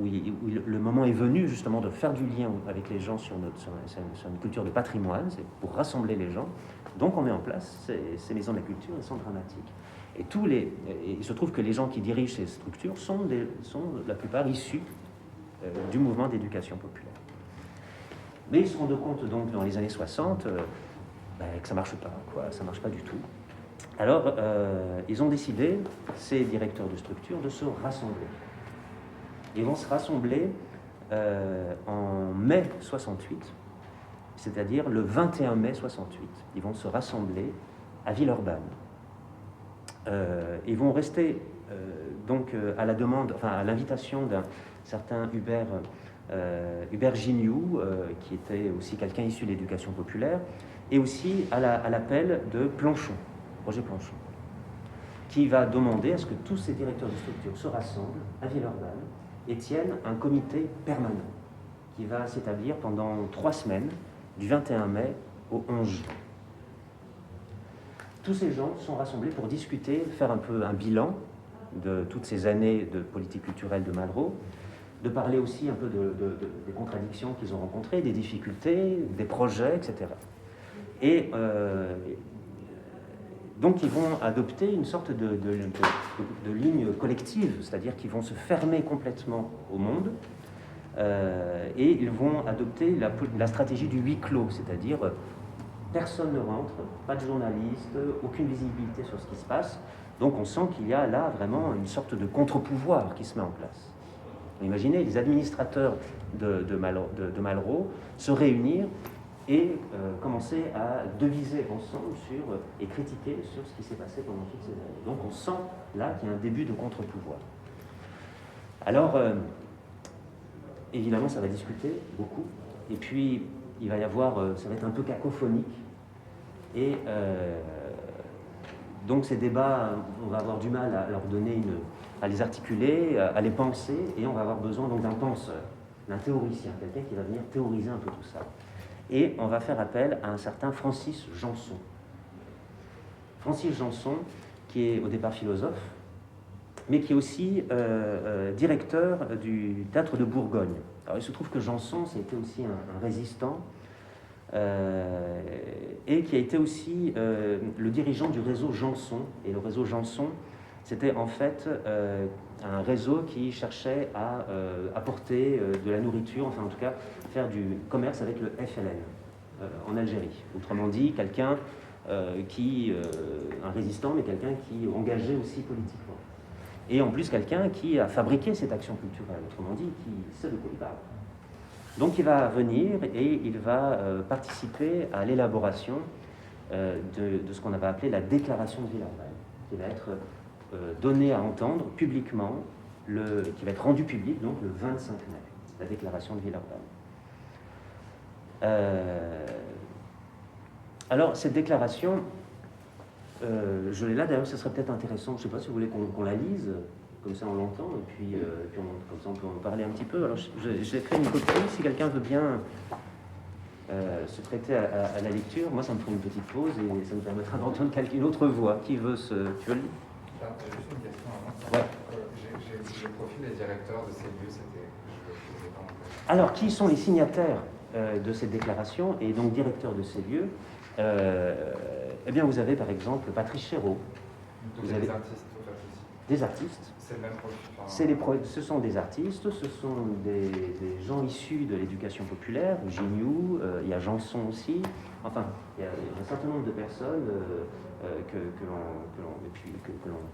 Speaker 1: le moment est venu justement de faire du lien avec les gens sur une culture de patrimoine, c'est pour rassembler les gens. Donc on met en place ces maisons de la culture, elles sont dramatiques. Et il se trouve que les gens qui dirigent ces structures sont la plupart issus du mouvement d'éducation populaire. Mais ils se rendent compte donc dans les années 60 que ça marche pas, ça marche pas du tout. Alors ils ont décidé, ces directeurs de structure, de se rassembler. Ils vont se rassembler en mai 68, c'est-à-dire le 21 mai 68. Ils vont se rassembler à Villeurbanne. Ils vont rester à la demande, enfin à l'invitation d'un certain Hubert Gignoux, qui était aussi quelqu'un issu de l'éducation populaire, et aussi à l'appel de Planchon, Roger Planchon, qui va demander à ce que tous ces directeurs de structure se rassemblent à Villeurbanne et tiennent un comité permanent qui va s'établir pendant 3 semaines, du 21 mai au 11 juin. Tous ces gens sont rassemblés pour discuter, faire un peu un bilan de toutes ces années de politique culturelle de Malraux, de parler aussi un peu des contradictions qu'ils ont rencontrées, des difficultés, des projets, etc. Et donc ils vont adopter une sorte de ligne collective, c'est-à-dire qu'ils vont se fermer complètement au monde, et ils vont adopter la stratégie du huis clos, c'est-à-dire personne ne rentre, pas de journalistes, aucune visibilité sur ce qui se passe. Donc on sent qu'il y a là vraiment une sorte de contre-pouvoir qui se met en place. Imaginez les administrateurs de Malraux se réunir et commencer à deviser ensemble et critiquer sur ce qui s'est passé pendant toutes ces années. Donc on sent là qu'il y a un début de contre-pouvoir. Alors, évidemment, ça va discuter beaucoup, et puis il va y avoir, ça va être un peu cacophonique, et donc ces débats, on va avoir du mal à leur donner à les articuler, à les penser, et on va avoir besoin donc d'un penseur, d'un théoricien, quelqu'un qui va venir théoriser un peu tout ça. Et on va faire appel à un certain Francis Janson. Francis Janson, qui est au départ philosophe, mais qui est aussi directeur du théâtre de Bourgogne. Alors il se trouve que Janson, c'était aussi un résistant, et qui a été aussi le dirigeant du réseau Janson. Et le réseau Janson, c'était en fait un réseau qui cherchait à apporter de la nourriture, enfin en tout cas faire du commerce avec le FLN en Algérie. Autrement dit, quelqu'un un résistant, mais quelqu'un qui est engagé aussi politiquement. Et en plus quelqu'un qui a fabriqué cette action culturelle, autrement dit, qui sait de quoi il parle. Donc il va venir et il va participer à l'élaboration de ce qu'on avait appelé la déclaration de Villeurbanne, qui va être donnée à entendre publiquement, qui va être rendue publique donc le 25 mai, la déclaration de Villeurbanne. Alors cette déclaration, je l'ai là, d'ailleurs ce serait peut-être intéressant, je ne sais pas si vous voulez qu'on la lise, comme ça on l'entend, et puis, comme ça on peut en parler un petit peu. Alors j'ai fait une copie, si quelqu'un veut bien se prêter à la lecture, moi ça me fera une petite pause et ça me permettra d'entendre une autre voix. Qui veut tu veux le lire?
Speaker 5: J'ai juste une question avant.
Speaker 1: Ouais.
Speaker 5: J'ai le profil des directeurs de ces lieux, je sais pas en fait.
Speaker 1: Alors, qui sont les signataires de cette déclaration et donc directeurs de ces lieux? Eh bien, vous avez par exemple Patrice Chéreau.
Speaker 5: Donc
Speaker 1: Vous
Speaker 5: il y a
Speaker 1: avez
Speaker 5: des artistes au fait aussi.
Speaker 1: des artistes.
Speaker 5: C'est le même profil.
Speaker 1: Ce sont des artistes, ce sont des gens issus de l'éducation populaire, Gignoux, il y a Janson aussi, enfin, il y a un certain nombre de personnes que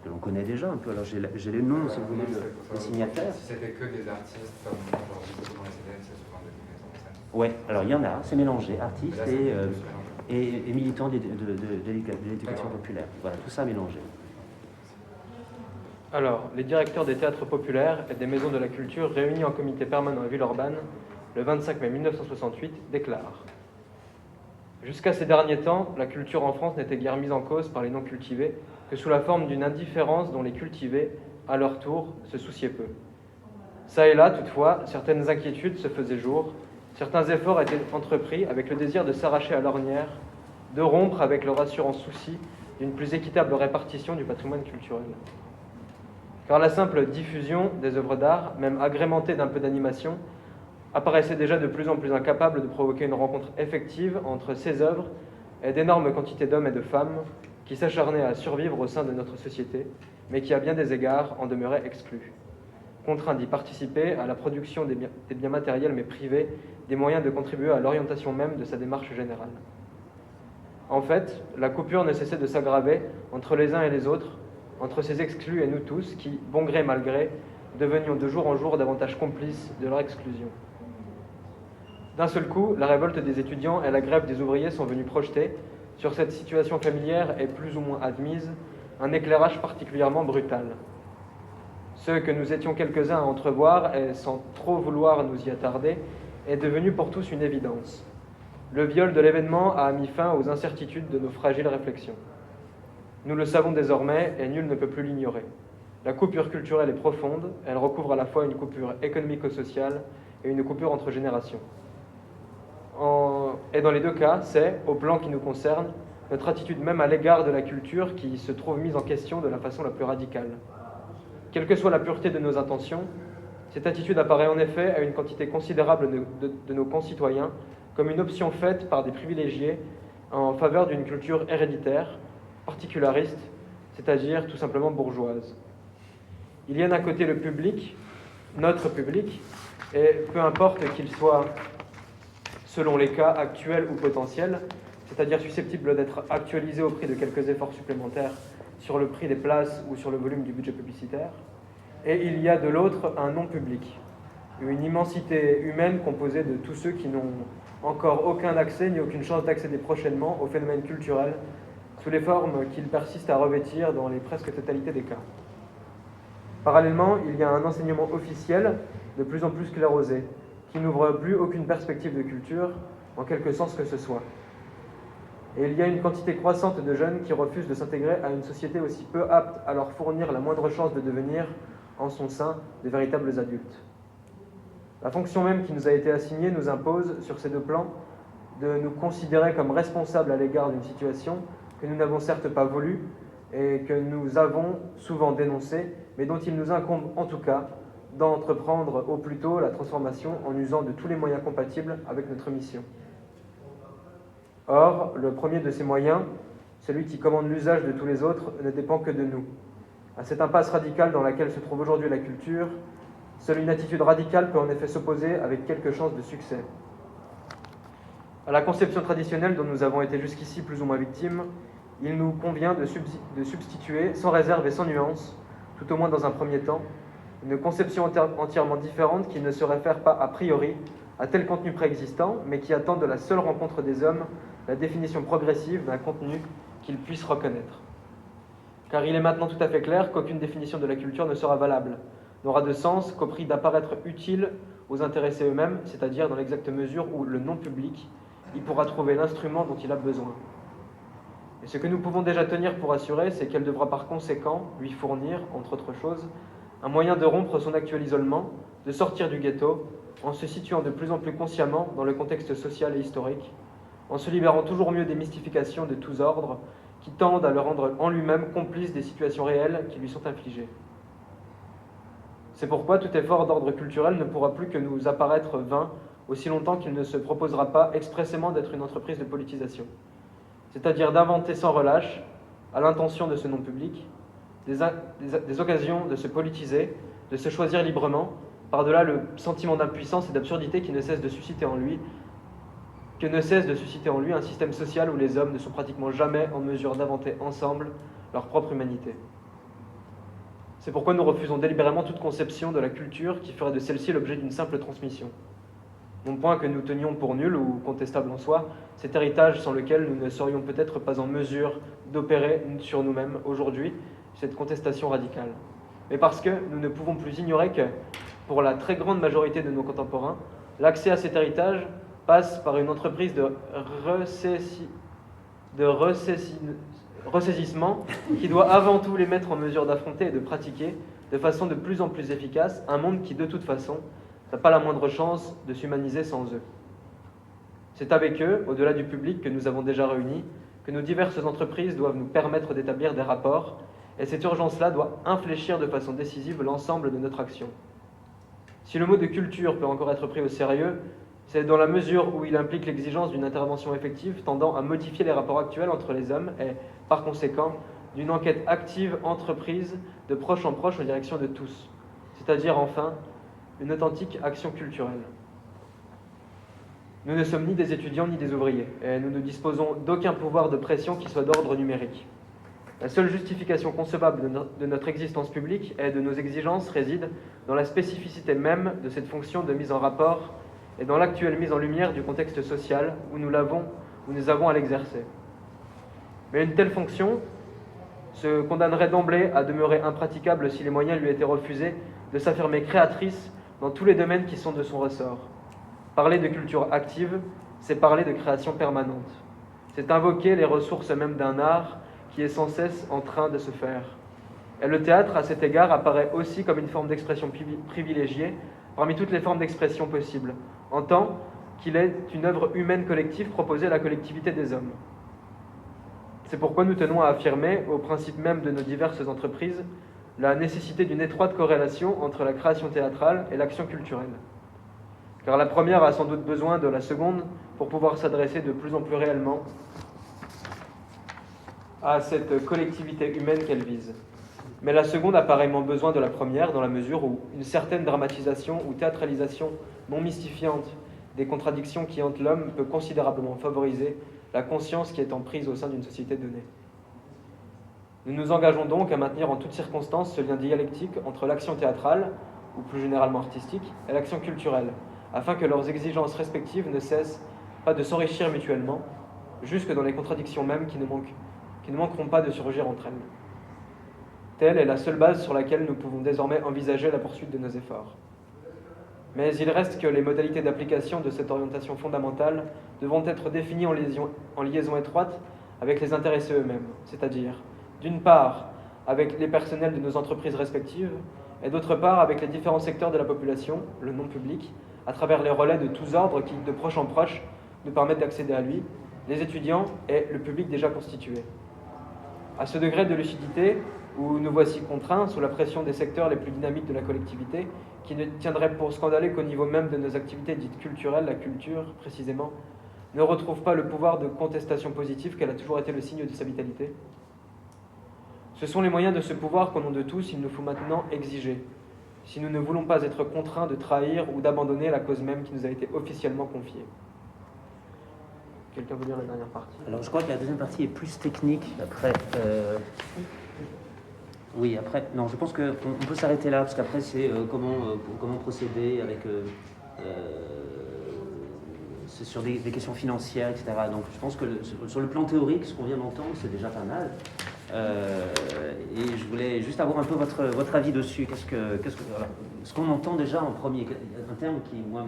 Speaker 1: l'on connaît déjà un peu. Alors j'ai les noms, si vous voulez, des signataires.
Speaker 5: Si c'était que des artistes, comme aujourd'hui dans les CDN, c'est souvent des maisons en scène.
Speaker 1: Ouais, alors il y en a, c'est mélangé, artistes
Speaker 5: Là, c'est plus mélangé.
Speaker 1: et militants de l'éducation populaire. Voilà, tout ça mélangé.
Speaker 4: Alors, les directeurs des théâtres populaires et des maisons de la culture réunis en comité permanent à Villeurbanne le 25 mai 1968 déclarent: Jusqu'à ces derniers temps, la culture en France n'était guère mise en cause par les non-cultivés que sous la forme d'une indifférence dont les cultivés, à leur tour, se souciaient peu. Ça et là, toutefois, certaines inquiétudes se faisaient jour, certains efforts étaient entrepris avec le désir de s'arracher à l'ornière, de rompre avec le rassurant souci d'une plus équitable répartition du patrimoine culturel. Car la simple diffusion des œuvres d'art, même agrémentée d'un peu d'animation, apparaissait déjà de plus en plus incapable de provoquer une rencontre effective entre ces œuvres et d'énormes quantités d'hommes et de femmes qui s'acharnaient à survivre au sein de notre société, mais qui, à bien des égards, en demeuraient exclus, contraints d'y participer à la production des biens matériels mais privés des moyens de contribuer à l'orientation même de sa démarche générale. En fait, la coupure ne cessait de s'aggraver entre les uns et les autres, entre ces exclus et nous tous qui, bon gré mal gré, devenions de jour en jour davantage complices de leur exclusion. D'un seul coup, la révolte des étudiants et la grève des ouvriers sont venus projeter, sur cette situation familière et plus ou moins admise, un éclairage particulièrement brutal. Ce que nous étions quelques-uns à entrevoir, et sans trop vouloir nous y attarder, est devenu pour tous une évidence. Le viol de l'événement a mis fin aux incertitudes de nos fragiles réflexions. Nous le savons désormais, et nul ne peut plus l'ignorer. La coupure culturelle est profonde, elle recouvre à la fois une coupure économico-sociale et une coupure entre générations. Et dans les deux cas, c'est, au plan qui nous concerne, notre attitude même à l'égard de la culture qui se trouve mise en question de la façon la plus radicale. Quelle que soit la pureté de nos intentions, cette attitude apparaît en effet à une quantité considérable de nos concitoyens comme une option faite par des privilégiés en faveur d'une culture héréditaire, particulariste, c'est-à-dire tout simplement bourgeoise. Il y a d'un côté le public, notre public, et peu importe qu'il soit, selon les cas actuels ou potentiels, c'est-à-dire susceptible d'être actualisé au prix de quelques efforts supplémentaires sur le prix des places ou sur le volume du budget publicitaire, et il y a de l'autre un non-public, une immensité humaine composée de tous ceux qui n'ont encore aucun accès ni aucune chance d'accéder prochainement au phénomène culturel sous les formes qu'il persiste à revêtir dans les presque totalités des cas. Parallèlement, il y a un enseignement officiel de plus en plus sclérosé, qui n'ouvre plus aucune perspective de culture, en quelque sens que ce soit. Et il y a une quantité croissante de jeunes qui refusent de s'intégrer à une société aussi peu apte à leur fournir la moindre chance de devenir, en son sein, de véritables adultes. La fonction même qui nous a été assignée nous impose, sur ces deux plans, de nous considérer comme responsables à l'égard d'une situation que nous n'avons certes pas voulu et que nous avons souvent dénoncée, mais dont il nous incombe en tout cas d'entreprendre au plus tôt la transformation en usant de tous les moyens compatibles avec notre mission. Or, le premier de ces moyens, celui qui commande l'usage de tous les autres, ne dépend que de nous. À cette impasse radicale dans laquelle se trouve aujourd'hui la culture, seule une attitude radicale peut en effet s'opposer avec quelque chance de succès. À la conception traditionnelle dont nous avons été jusqu'ici plus ou moins victimes, il nous convient de substituer, sans réserve et sans nuance, tout au moins dans un premier temps, une conception entièrement différente qui ne se réfère pas a priori à tel contenu préexistant, mais qui attend de la seule rencontre des hommes la définition progressive d'un contenu qu'ils puissent reconnaître. Car il est maintenant tout à fait clair qu'aucune définition de la culture ne sera valable, n'aura de sens qu'au prix d'apparaître utile aux intéressés eux-mêmes, c'est-à-dire dans l'exacte mesure où le non-public y pourra trouver l'instrument dont il a besoin. Et ce que nous pouvons déjà tenir pour assurer, c'est qu'elle devra par conséquent lui fournir, entre autres choses, un moyen de rompre son actuel isolement, de sortir du ghetto, en se situant de plus en plus consciemment dans le contexte social et historique, en se libérant toujours mieux des mystifications de tous ordres qui tendent à le rendre en lui-même complice des situations réelles qui lui sont infligées. C'est pourquoi tout effort d'ordre culturel ne pourra plus que nous apparaître vain aussi longtemps qu'il ne se proposera pas expressément d'être une entreprise de politisation, c'est-à-dire d'inventer sans relâche, à l'intention de ce non-public, des occasions de se politiser, de se choisir librement, par-delà le sentiment d'impuissance et d'absurdité qui ne cesse de susciter en lui un système social où les hommes ne sont pratiquement jamais en mesure d'inventer ensemble leur propre humanité. C'est pourquoi nous refusons délibérément toute conception de la culture qui ferait de celle-ci l'objet d'une simple transmission. Non point que nous tenions pour nul ou contestable en soi, cet héritage sans lequel nous ne serions peut-être pas en mesure d'opérer sur nous-mêmes aujourd'hui cette contestation radicale. mais parce que nous ne pouvons plus ignorer que, pour la très grande majorité de nos contemporains, l'accès à cet héritage passe par une entreprise de ressaisissement qui doit avant tout les mettre en mesure d'affronter et de pratiquer de façon de plus en plus efficace un monde qui, de toute façon, n'a pas la moindre chance de s'humaniser sans eux. C'est avec eux, au-delà du public que nous avons déjà réuni, que nos diverses entreprises doivent nous permettre d'établir des rapports, et cette urgence-là doit infléchir de façon décisive l'ensemble de notre action. Si le mot de culture peut encore être pris au sérieux, c'est dans la mesure où il implique l'exigence d'une intervention effective tendant à modifier les rapports actuels entre les hommes et, par conséquent, d'une enquête active entreprise de proche en proche en direction de tous, c'est-à-dire enfin une authentique action culturelle. Nous ne sommes ni des étudiants ni des ouvriers, et nous ne disposons d'aucun pouvoir de pression qui soit d'ordre numérique. La seule justification concevable de notre existence publique et de nos exigences réside dans la spécificité même de cette fonction de mise en rapport et dans l'actuelle mise en lumière du contexte social où nous avons à l'exercer. Mais une telle fonction se condamnerait d'emblée à demeurer impraticable si les moyens lui étaient refusés de s'affirmer créatrice dans tous les domaines qui sont de son ressort. Parler de culture active, c'est parler de création permanente. C'est invoquer les ressources mêmes d'un art qui est sans cesse en train de se faire. Et le théâtre, à cet égard, apparaît aussi comme une forme d'expression privilégiée parmi toutes les formes d'expression possibles, en tant qu'il est une œuvre humaine collective proposée à la collectivité des hommes. C'est pourquoi nous tenons à affirmer, au principe même de nos diverses entreprises, la nécessité d'une étroite corrélation entre la création théâtrale et l'action culturelle. Car la première a sans doute besoin de la seconde pour pouvoir s'adresser de plus en plus réellement à cette collectivité humaine qu'elle vise. Mais la seconde a pareillement besoin de la première dans la mesure où une certaine dramatisation ou théâtralisation non mystifiante des contradictions qui hantent l'homme peut considérablement favoriser la conscience qui est en prise au sein d'une société donnée. Nous nous engageons donc à maintenir en toutes circonstances ce lien dialectique entre l'action théâtrale, ou plus généralement artistique, et l'action culturelle, afin que leurs exigences respectives ne cessent pas de s'enrichir mutuellement, jusque dans les contradictions mêmes qui ne manqueront pas de surgir entre elles. Telle est la seule base sur laquelle nous pouvons désormais envisager la poursuite de nos efforts. Mais il reste que les modalités d'application de cette orientation fondamentale devront être définies en liaison étroite avec les intéressés eux-mêmes, c'est-à-dire, d'une part, avec les personnels de nos entreprises respectives, et d'autre part, avec les différents secteurs de la population, le non-public, à travers les relais de tous ordres qui, de proche en proche, nous permettent d'accéder à lui, les étudiants et le public déjà constitué. À ce degré de lucidité, où nous voici contraints, sous la pression des secteurs les plus dynamiques de la collectivité, qui ne tiendraient pour scandaleux qu'au niveau même de nos activités dites culturelles, la culture, précisément, ne retrouve pas le pouvoir de contestation positive qu'elle a toujours été le signe de sa vitalité. Ce sont les moyens de ce pouvoir qu'au nom de tous, il nous faut maintenant exiger, si nous ne voulons pas être contraints de trahir ou d'abandonner la cause même qui nous a été officiellement confiée. Quelqu'un veut lire la dernière partie?
Speaker 1: Alors je crois que la deuxième partie est plus technique. Après, oui, après, non, je pense qu'on peut s'arrêter là, parce qu'après c'est comment procéder avec... c'est sur des questions financières, etc. Donc je pense que sur le plan théorique, ce qu'on vient d'entendre, c'est déjà pas mal. Et je voulais juste avoir un peu votre avis dessus. Alors, ce qu'on entend déjà en premier, un terme qui, moi,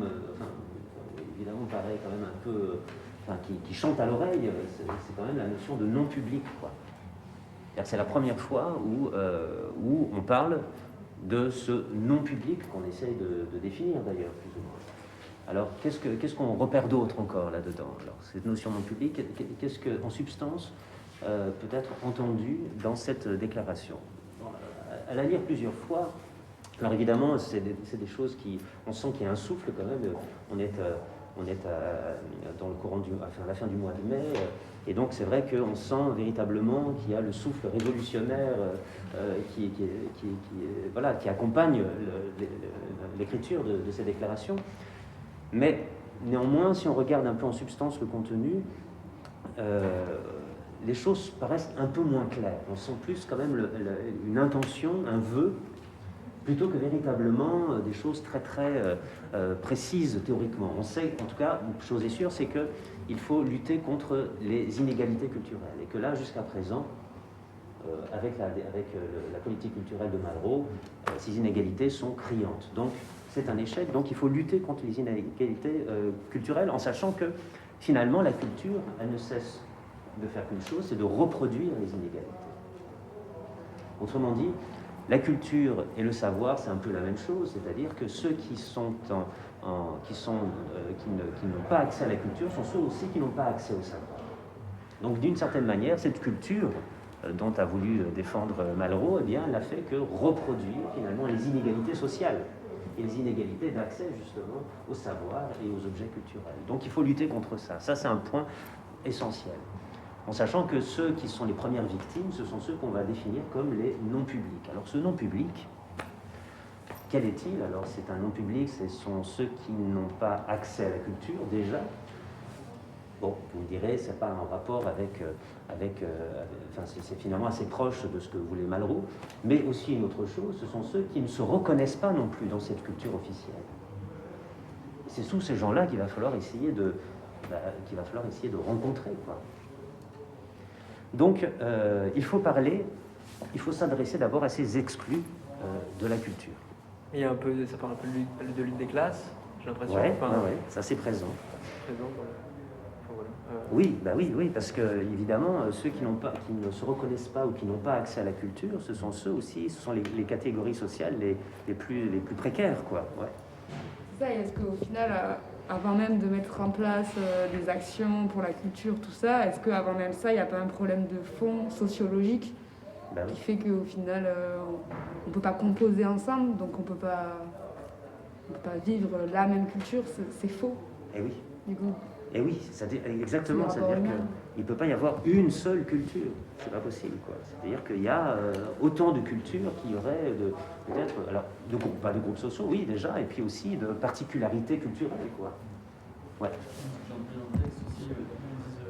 Speaker 1: évidemment, me paraît quand même un peu... qui chante à l'oreille, c'est quand même la notion de non-public, quoi. C'est la première fois où on parle de ce non-public qu'on essaye de définir d'ailleurs, plus ou moins. Alors, qu'est-ce qu'on repère d'autre encore là-dedans? Alors, cette notion non-public, qu'est-ce qu'en substance peut être entendu dans cette déclaration? À la lire plusieurs fois, alors évidemment, c'est des choses on sent qu'il y a un souffle quand même. On est dans le courant la fin du mois de mai, et donc c'est vrai qu'on sent véritablement qu'il y a le souffle révolutionnaire qui accompagne l'écriture de ces déclarations. Mais néanmoins, si on regarde un peu en substance le contenu, les choses paraissent un peu moins claires. On sent plus quand même une intention, un vœu, plutôt que véritablement des choses très très précises théoriquement. On sait, en tout cas, une chose est sûre, c'est qu'il faut lutter contre les inégalités culturelles. Et que là, jusqu'à présent, avec la politique culturelle de Malraux, ces inégalités sont criantes. Donc c'est un échec, donc il faut lutter contre les inégalités culturelles en sachant que finalement la culture, elle ne cesse de faire qu'une chose, c'est de reproduire les inégalités. Autrement dit, la culture et le savoir, c'est un peu la même chose, c'est-à-dire que ceux qui n'ont pas accès à la culture sont ceux aussi qui n'ont pas accès au savoir. Donc d'une certaine manière, cette culture dont a voulu défendre Malraux, eh bien, elle n'a fait que reproduire finalement les inégalités sociales et les inégalités d'accès justement au savoir et aux objets culturels. Donc il faut lutter contre ça. Ça, c'est un point essentiel. En sachant que ceux qui sont les premières victimes, ce sont ceux qu'on va définir comme les non-publics. Alors ce non-public, quel est-il? Alors c'est un non-public, ce sont ceux qui n'ont pas accès à la culture déjà. Bon, vous me direz, c'est pas en rapport c'est finalement assez proche de ce que voulait Malraux, mais aussi une autre chose, ce sont ceux qui ne se reconnaissent pas non plus dans cette culture officielle. C'est tous ces gens-là qu'il va falloir essayer de rencontrer, quoi. Donc, il faut s'adresser d'abord à ces exclus de la culture.
Speaker 4: Il y a ça parle un peu de lutte des classes, j'ai l'impression.
Speaker 1: Ouais, ça c'est présent. Oui, parce que évidemment, ceux qui ne se reconnaissent pas ou qui n'ont pas accès à la culture, ce sont les catégories sociales les plus précaires, quoi. Ouais.
Speaker 7: C'est ça, et est-ce qu'au final, avant même de mettre en place des actions pour la culture, tout ça, est-ce qu'avant même ça, il n'y a pas un problème de fond sociologique qui fait qu'au final, on ne peut pas composer ensemble, donc on peut pas vivre la même culture, c'est faux.
Speaker 1: Eh oui.
Speaker 7: Du coup.
Speaker 1: Et oui, exactement, c'est-à-dire qu'il ne peut pas y avoir une seule culture, c'est pas possible, quoi. C'est-à-dire qu'il y a autant de cultures qu'il y aurait peut-être, alors, pas de groupes sociaux, oui déjà, et puis aussi de particularités culturelles, quoi. Ouais.
Speaker 8: J'ai entendu dans le texte aussi, ils disent,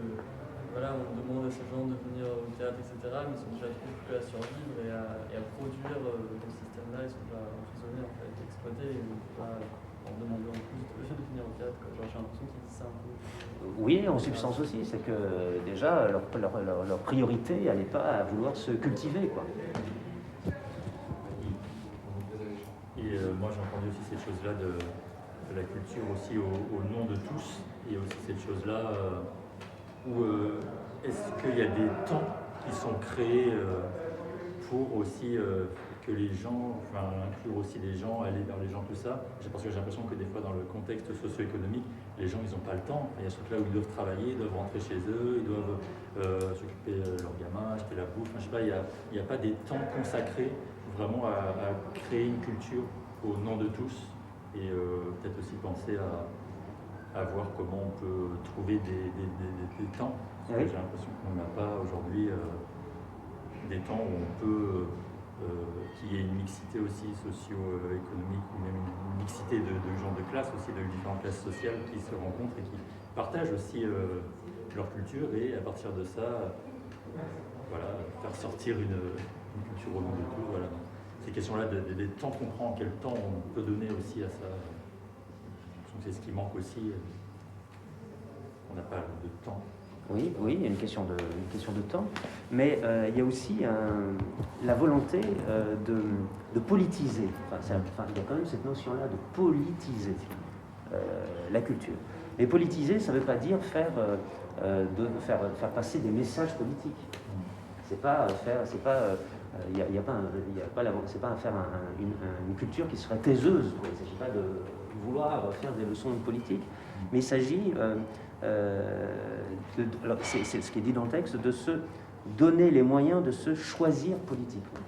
Speaker 8: voilà, on demande à ces gens de venir au théâtre, etc., mais ils sont déjà plus à survivre et à produire dans ce système-là, ils sont déjà emprisonnés, en fait, exploités, et on ne peut pas leur demander en plus de venir au théâtre, quoi. Genre, j'ai l'impression qu'ils disent ça un peu.
Speaker 1: Oui, en substance aussi, c'est que déjà leur priorité, elle n'est pas à vouloir se cultiver, quoi.
Speaker 2: Et moi j'ai entendu aussi cette chose-là de la culture aussi au nom de tous, et aussi cette chose-là où est-ce qu'il y a des temps qui sont créés pour aussi que les gens, inclure aussi les gens, aller vers les gens, tout ça. Parce que j'ai l'impression que des fois dans le contexte socio-économique, les gens ils n'ont pas le temps. Il y a ce truc là où ils doivent travailler, ils doivent rentrer chez eux, ils doivent s'occuper de leurs gamins, acheter la bouffe. Je sais pas, il n'y a pas des temps consacrés vraiment à créer une culture au nom de tous, et peut-être aussi penser à voir comment on peut trouver des temps. Parce que j'ai l'impression qu'on n'a pas aujourd'hui des temps où on peut qu'il y ait une mixité aussi socio-économique, ou même une mixité de gens de classe aussi, de différentes classes sociales qui se rencontrent et qui partagent aussi leur culture, et à partir de ça, voilà, faire sortir une culture au nom de tout. Voilà. Ces questions-là des temps qu'on prend, quel temps on peut donner aussi à ça, c'est ce qui manque aussi. On n'a pas de temps.
Speaker 1: Oui, il y a une question de temps, mais il y a aussi la volonté de politiser. Il y a quand même cette notion-là de politiser la culture. Mais politiser, ça ne veut pas dire faire passer des messages politiques. C'est pas faire une culture qui serait taiseuse, quoi. Il ne s'agit pas de vouloir faire des leçons politique, mais il s'agit c'est ce qui est dit dans le texte, de se donner les moyens de se choisir politiquement.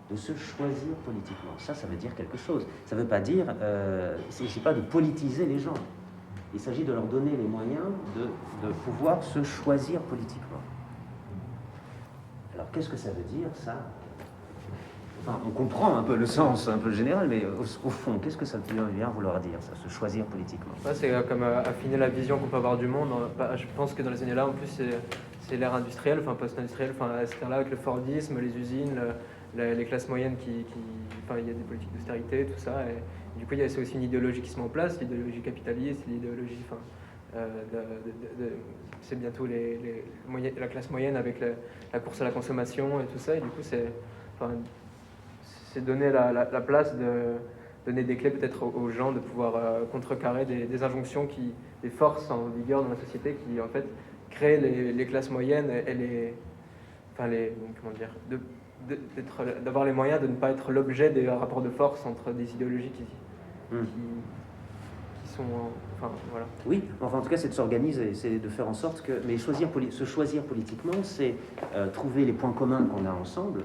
Speaker 1: De se choisir politiquement. Ça veut dire quelque chose. Ça ne veut pas dire, il ne s'agit pas de politiser les gens. Il s'agit de leur donner les moyens de pouvoir se choisir politiquement. Alors qu'est-ce que ça veut dire, ça? Enfin, on comprend un peu le sens un peu général, mais au fond, qu'est-ce que ça vient vouloir dire, ça, se choisir politiquement?
Speaker 4: Ouais, c'est comme affiner la vision qu'on peut avoir du monde. Je pense que dans les années-là, en plus, c'est l'ère industrielle, post-industrielle, à cette ère-là, avec le Fordisme, les usines, les classes moyennes il y a des politiques d'austérité, tout ça. Et du coup, il y a aussi une idéologie qui se met en place, l'idéologie capitaliste, l'idéologie c'est bientôt la classe moyenne avec la course à la consommation et tout ça, et du coup c'est donner la place de donner des clés peut-être aux gens de pouvoir contrecarrer des injonctions, des forces en vigueur dans la société qui en fait créent les classes moyennes et d'avoir les moyens de ne pas être l'objet des rapports de force entre des idéologies qui sont... voilà.
Speaker 1: Oui, enfin en tout cas c'est de s'organiser, c'est de faire en sorte que... Mais se choisir politiquement, c'est trouver les points communs qu'on a ensemble,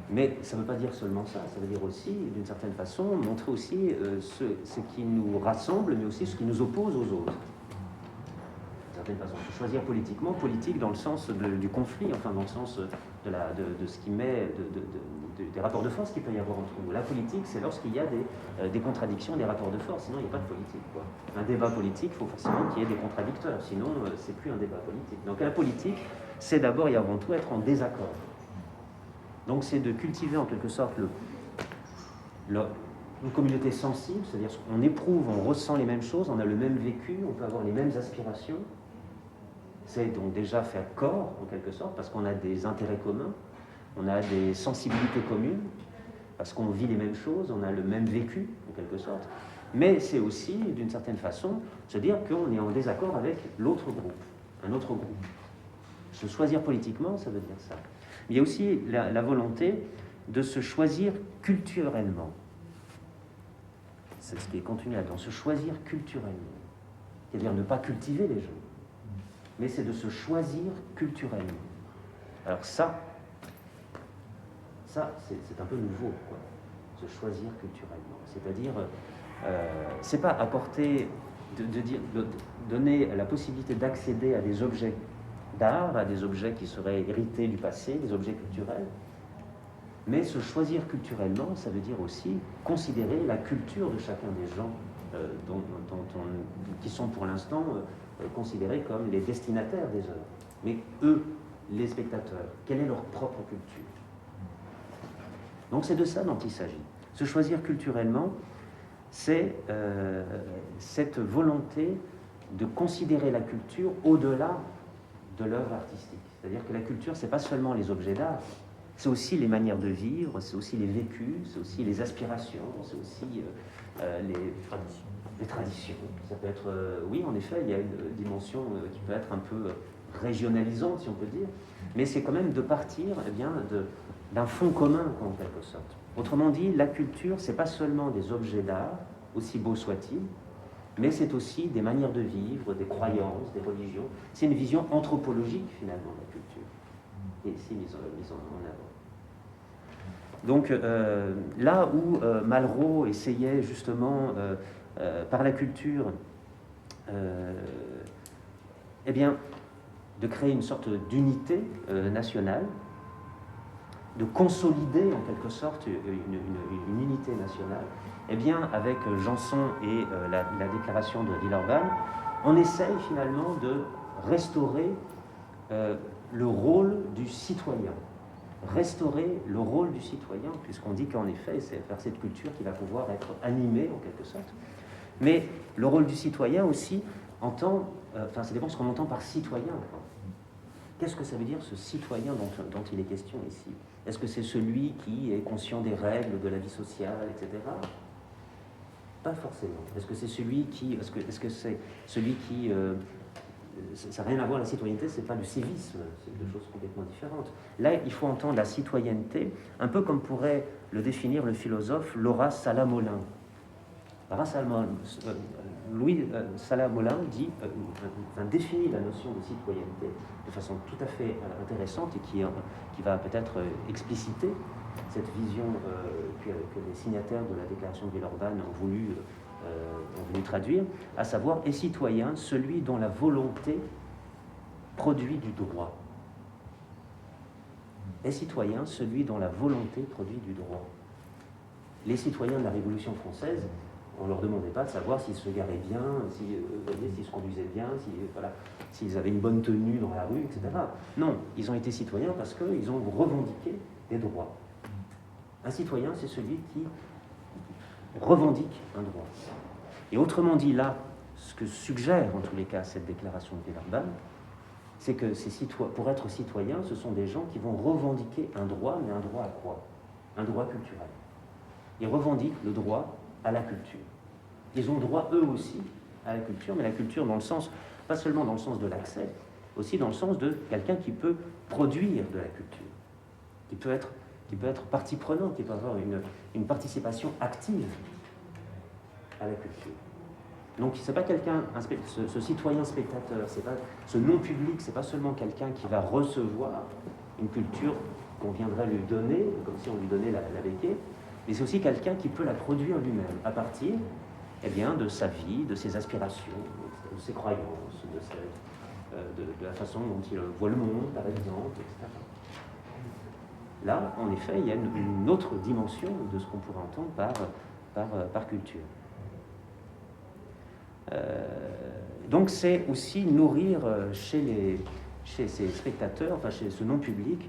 Speaker 1: mais ça ne veut pas dire seulement ça, ça veut dire aussi, d'une certaine façon, montrer aussi ce qui nous rassemble, mais aussi ce qui nous oppose aux autres. D'une certaine façon, se choisir politiquement, politique dans le sens du conflit, enfin dans le sens de ce qui met... des rapports de force qu'il peut y avoir entre nous. La politique, c'est lorsqu'il y a des contradictions, des rapports de force, sinon il n'y a pas de politique, quoi. Un débat politique, il faut forcément qu'il y ait des contradicteurs, sinon c'est plus un débat politique. Donc la politique, c'est d'abord et avant tout être en désaccord. Donc c'est de cultiver en quelque sorte une communauté sensible, c'est-à-dire qu'on éprouve, on ressent les mêmes choses, on a le même vécu, on peut avoir les mêmes aspirations. C'est donc déjà faire corps en quelque sorte, parce qu'on a des intérêts communs, on a des sensibilités communes, parce qu'on vit les mêmes choses, on a le même vécu, en quelque sorte. Mais c'est aussi, d'une certaine façon, se dire qu'on est en désaccord avec l'autre groupe, un autre groupe. Se choisir politiquement, ça veut dire ça. Mais il y a aussi la volonté de se choisir culturellement. C'est ce qui est contenu là-dedans, se choisir culturellement. C'est-à-dire ne pas cultiver les gens, mais c'est de se choisir culturellement. Alors ça c'est un peu nouveau, quoi. Se choisir culturellement. C'est-à-dire, c'est pas apporter, donner la possibilité d'accéder à des objets d'art, à des objets qui seraient hérités du passé, des objets culturels, mais se choisir culturellement, ça veut dire aussi considérer la culture de chacun des gens qui sont pour l'instant considérés comme les destinataires des œuvres. Mais eux, les spectateurs, quelle est leur propre culture? Donc c'est de ça dont il s'agit. Se choisir culturellement, c'est cette volonté de considérer la culture au-delà de l'œuvre artistique. C'est-à-dire que la culture, c'est pas seulement les objets d'art, c'est aussi les manières de vivre, c'est aussi les vécus, c'est aussi les aspirations, c'est aussi les traditions. Ça peut être, oui, en effet, il y a une dimension qui peut être un peu régionalisante, si on peut dire, mais c'est quand même de partir d'un fond commun, en quelque sorte. Autrement dit, la culture, c'est pas seulement des objets d'art, aussi beaux soient-ils, mais c'est aussi des manières de vivre, des croyances, des religions. C'est une vision anthropologique, finalement, de la culture, et ici mise en avant. Donc, là où Malraux essayait justement, par la culture, eh bien, de créer une sorte d'unité nationale, de consolider en quelque sorte une unité nationale, eh bien, avec Janson et la déclaration de Villeurbanne, on essaye finalement de restaurer le rôle du citoyen. Restaurer le rôle du citoyen, puisqu'on dit qu'en effet, c'est vers cette culture qui va pouvoir être animée en quelque sorte. Mais le rôle du citoyen aussi ça dépend de ce qu'on entend par citoyen. Qu'est-ce que ça veut dire, ce citoyen dont il est question ici? Est-ce que c'est celui qui est conscient des règles de la vie sociale, etc.? Pas forcément. Est-ce que c'est celui qui... ça n'a rien à voir, la citoyenneté, c'est pas du civisme, c'est deux choses complètement différentes. Là, il faut entendre la citoyenneté, un peu comme pourrait le philosophe Laura Salamolin. Louis Salamolin définit la notion de citoyenneté de façon tout à fait intéressante et qui va peut-être expliciter cette vision que les signataires de la déclaration de Villeurbanne ont voulu traduire, à savoir, est citoyen celui dont la volonté produit du droit. Est citoyen celui dont la volonté produit du droit. Les citoyens de la Révolution française, on ne leur demandait pas de savoir s'ils se garaient bien, s'ils se conduisaient bien, s'ils avaient une bonne tenue dans la rue, etc. Non, ils ont été citoyens parce qu'ils ont revendiqué des droits. Un citoyen, c'est celui qui revendique un droit. Et autrement dit, là, ce que suggère en tous les cas cette déclaration de Villeurbanne, c'est que pour être citoyens, ce sont des gens qui vont revendiquer un droit, mais un droit à quoi? Un droit culturel. Ils revendiquent le droit à la culture. Ils ont droit eux aussi à la culture, mais la culture dans le sens, pas seulement dans le sens de l'accès, aussi dans le sens de quelqu'un qui peut produire de la culture, qui peut être partie prenante, qui peut avoir une participation active à la culture. Donc c'est pas quelqu'un, ce citoyen spectateur, c'est pas ce non-public, c'est pas seulement quelqu'un qui va recevoir une culture qu'on viendrait lui donner, comme si on lui donnait la béquille, mais c'est aussi quelqu'un qui peut la produire lui-même à partir de sa vie, de ses aspirations, de ses croyances, de la façon dont il voit le monde, par exemple, etc. Là, en effet, il y a une autre dimension de ce qu'on pourrait entendre par culture. Donc c'est aussi nourrir chez ces spectateurs, enfin chez ce non-public,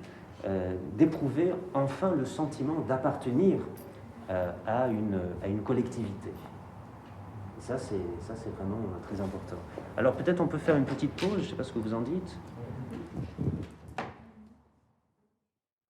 Speaker 1: d'éprouver enfin le sentiment d'appartenir à une collectivité. Et ça c'est vraiment très important. Alors peut-être on peut faire une petite pause, je ne sais pas ce que vous en dites.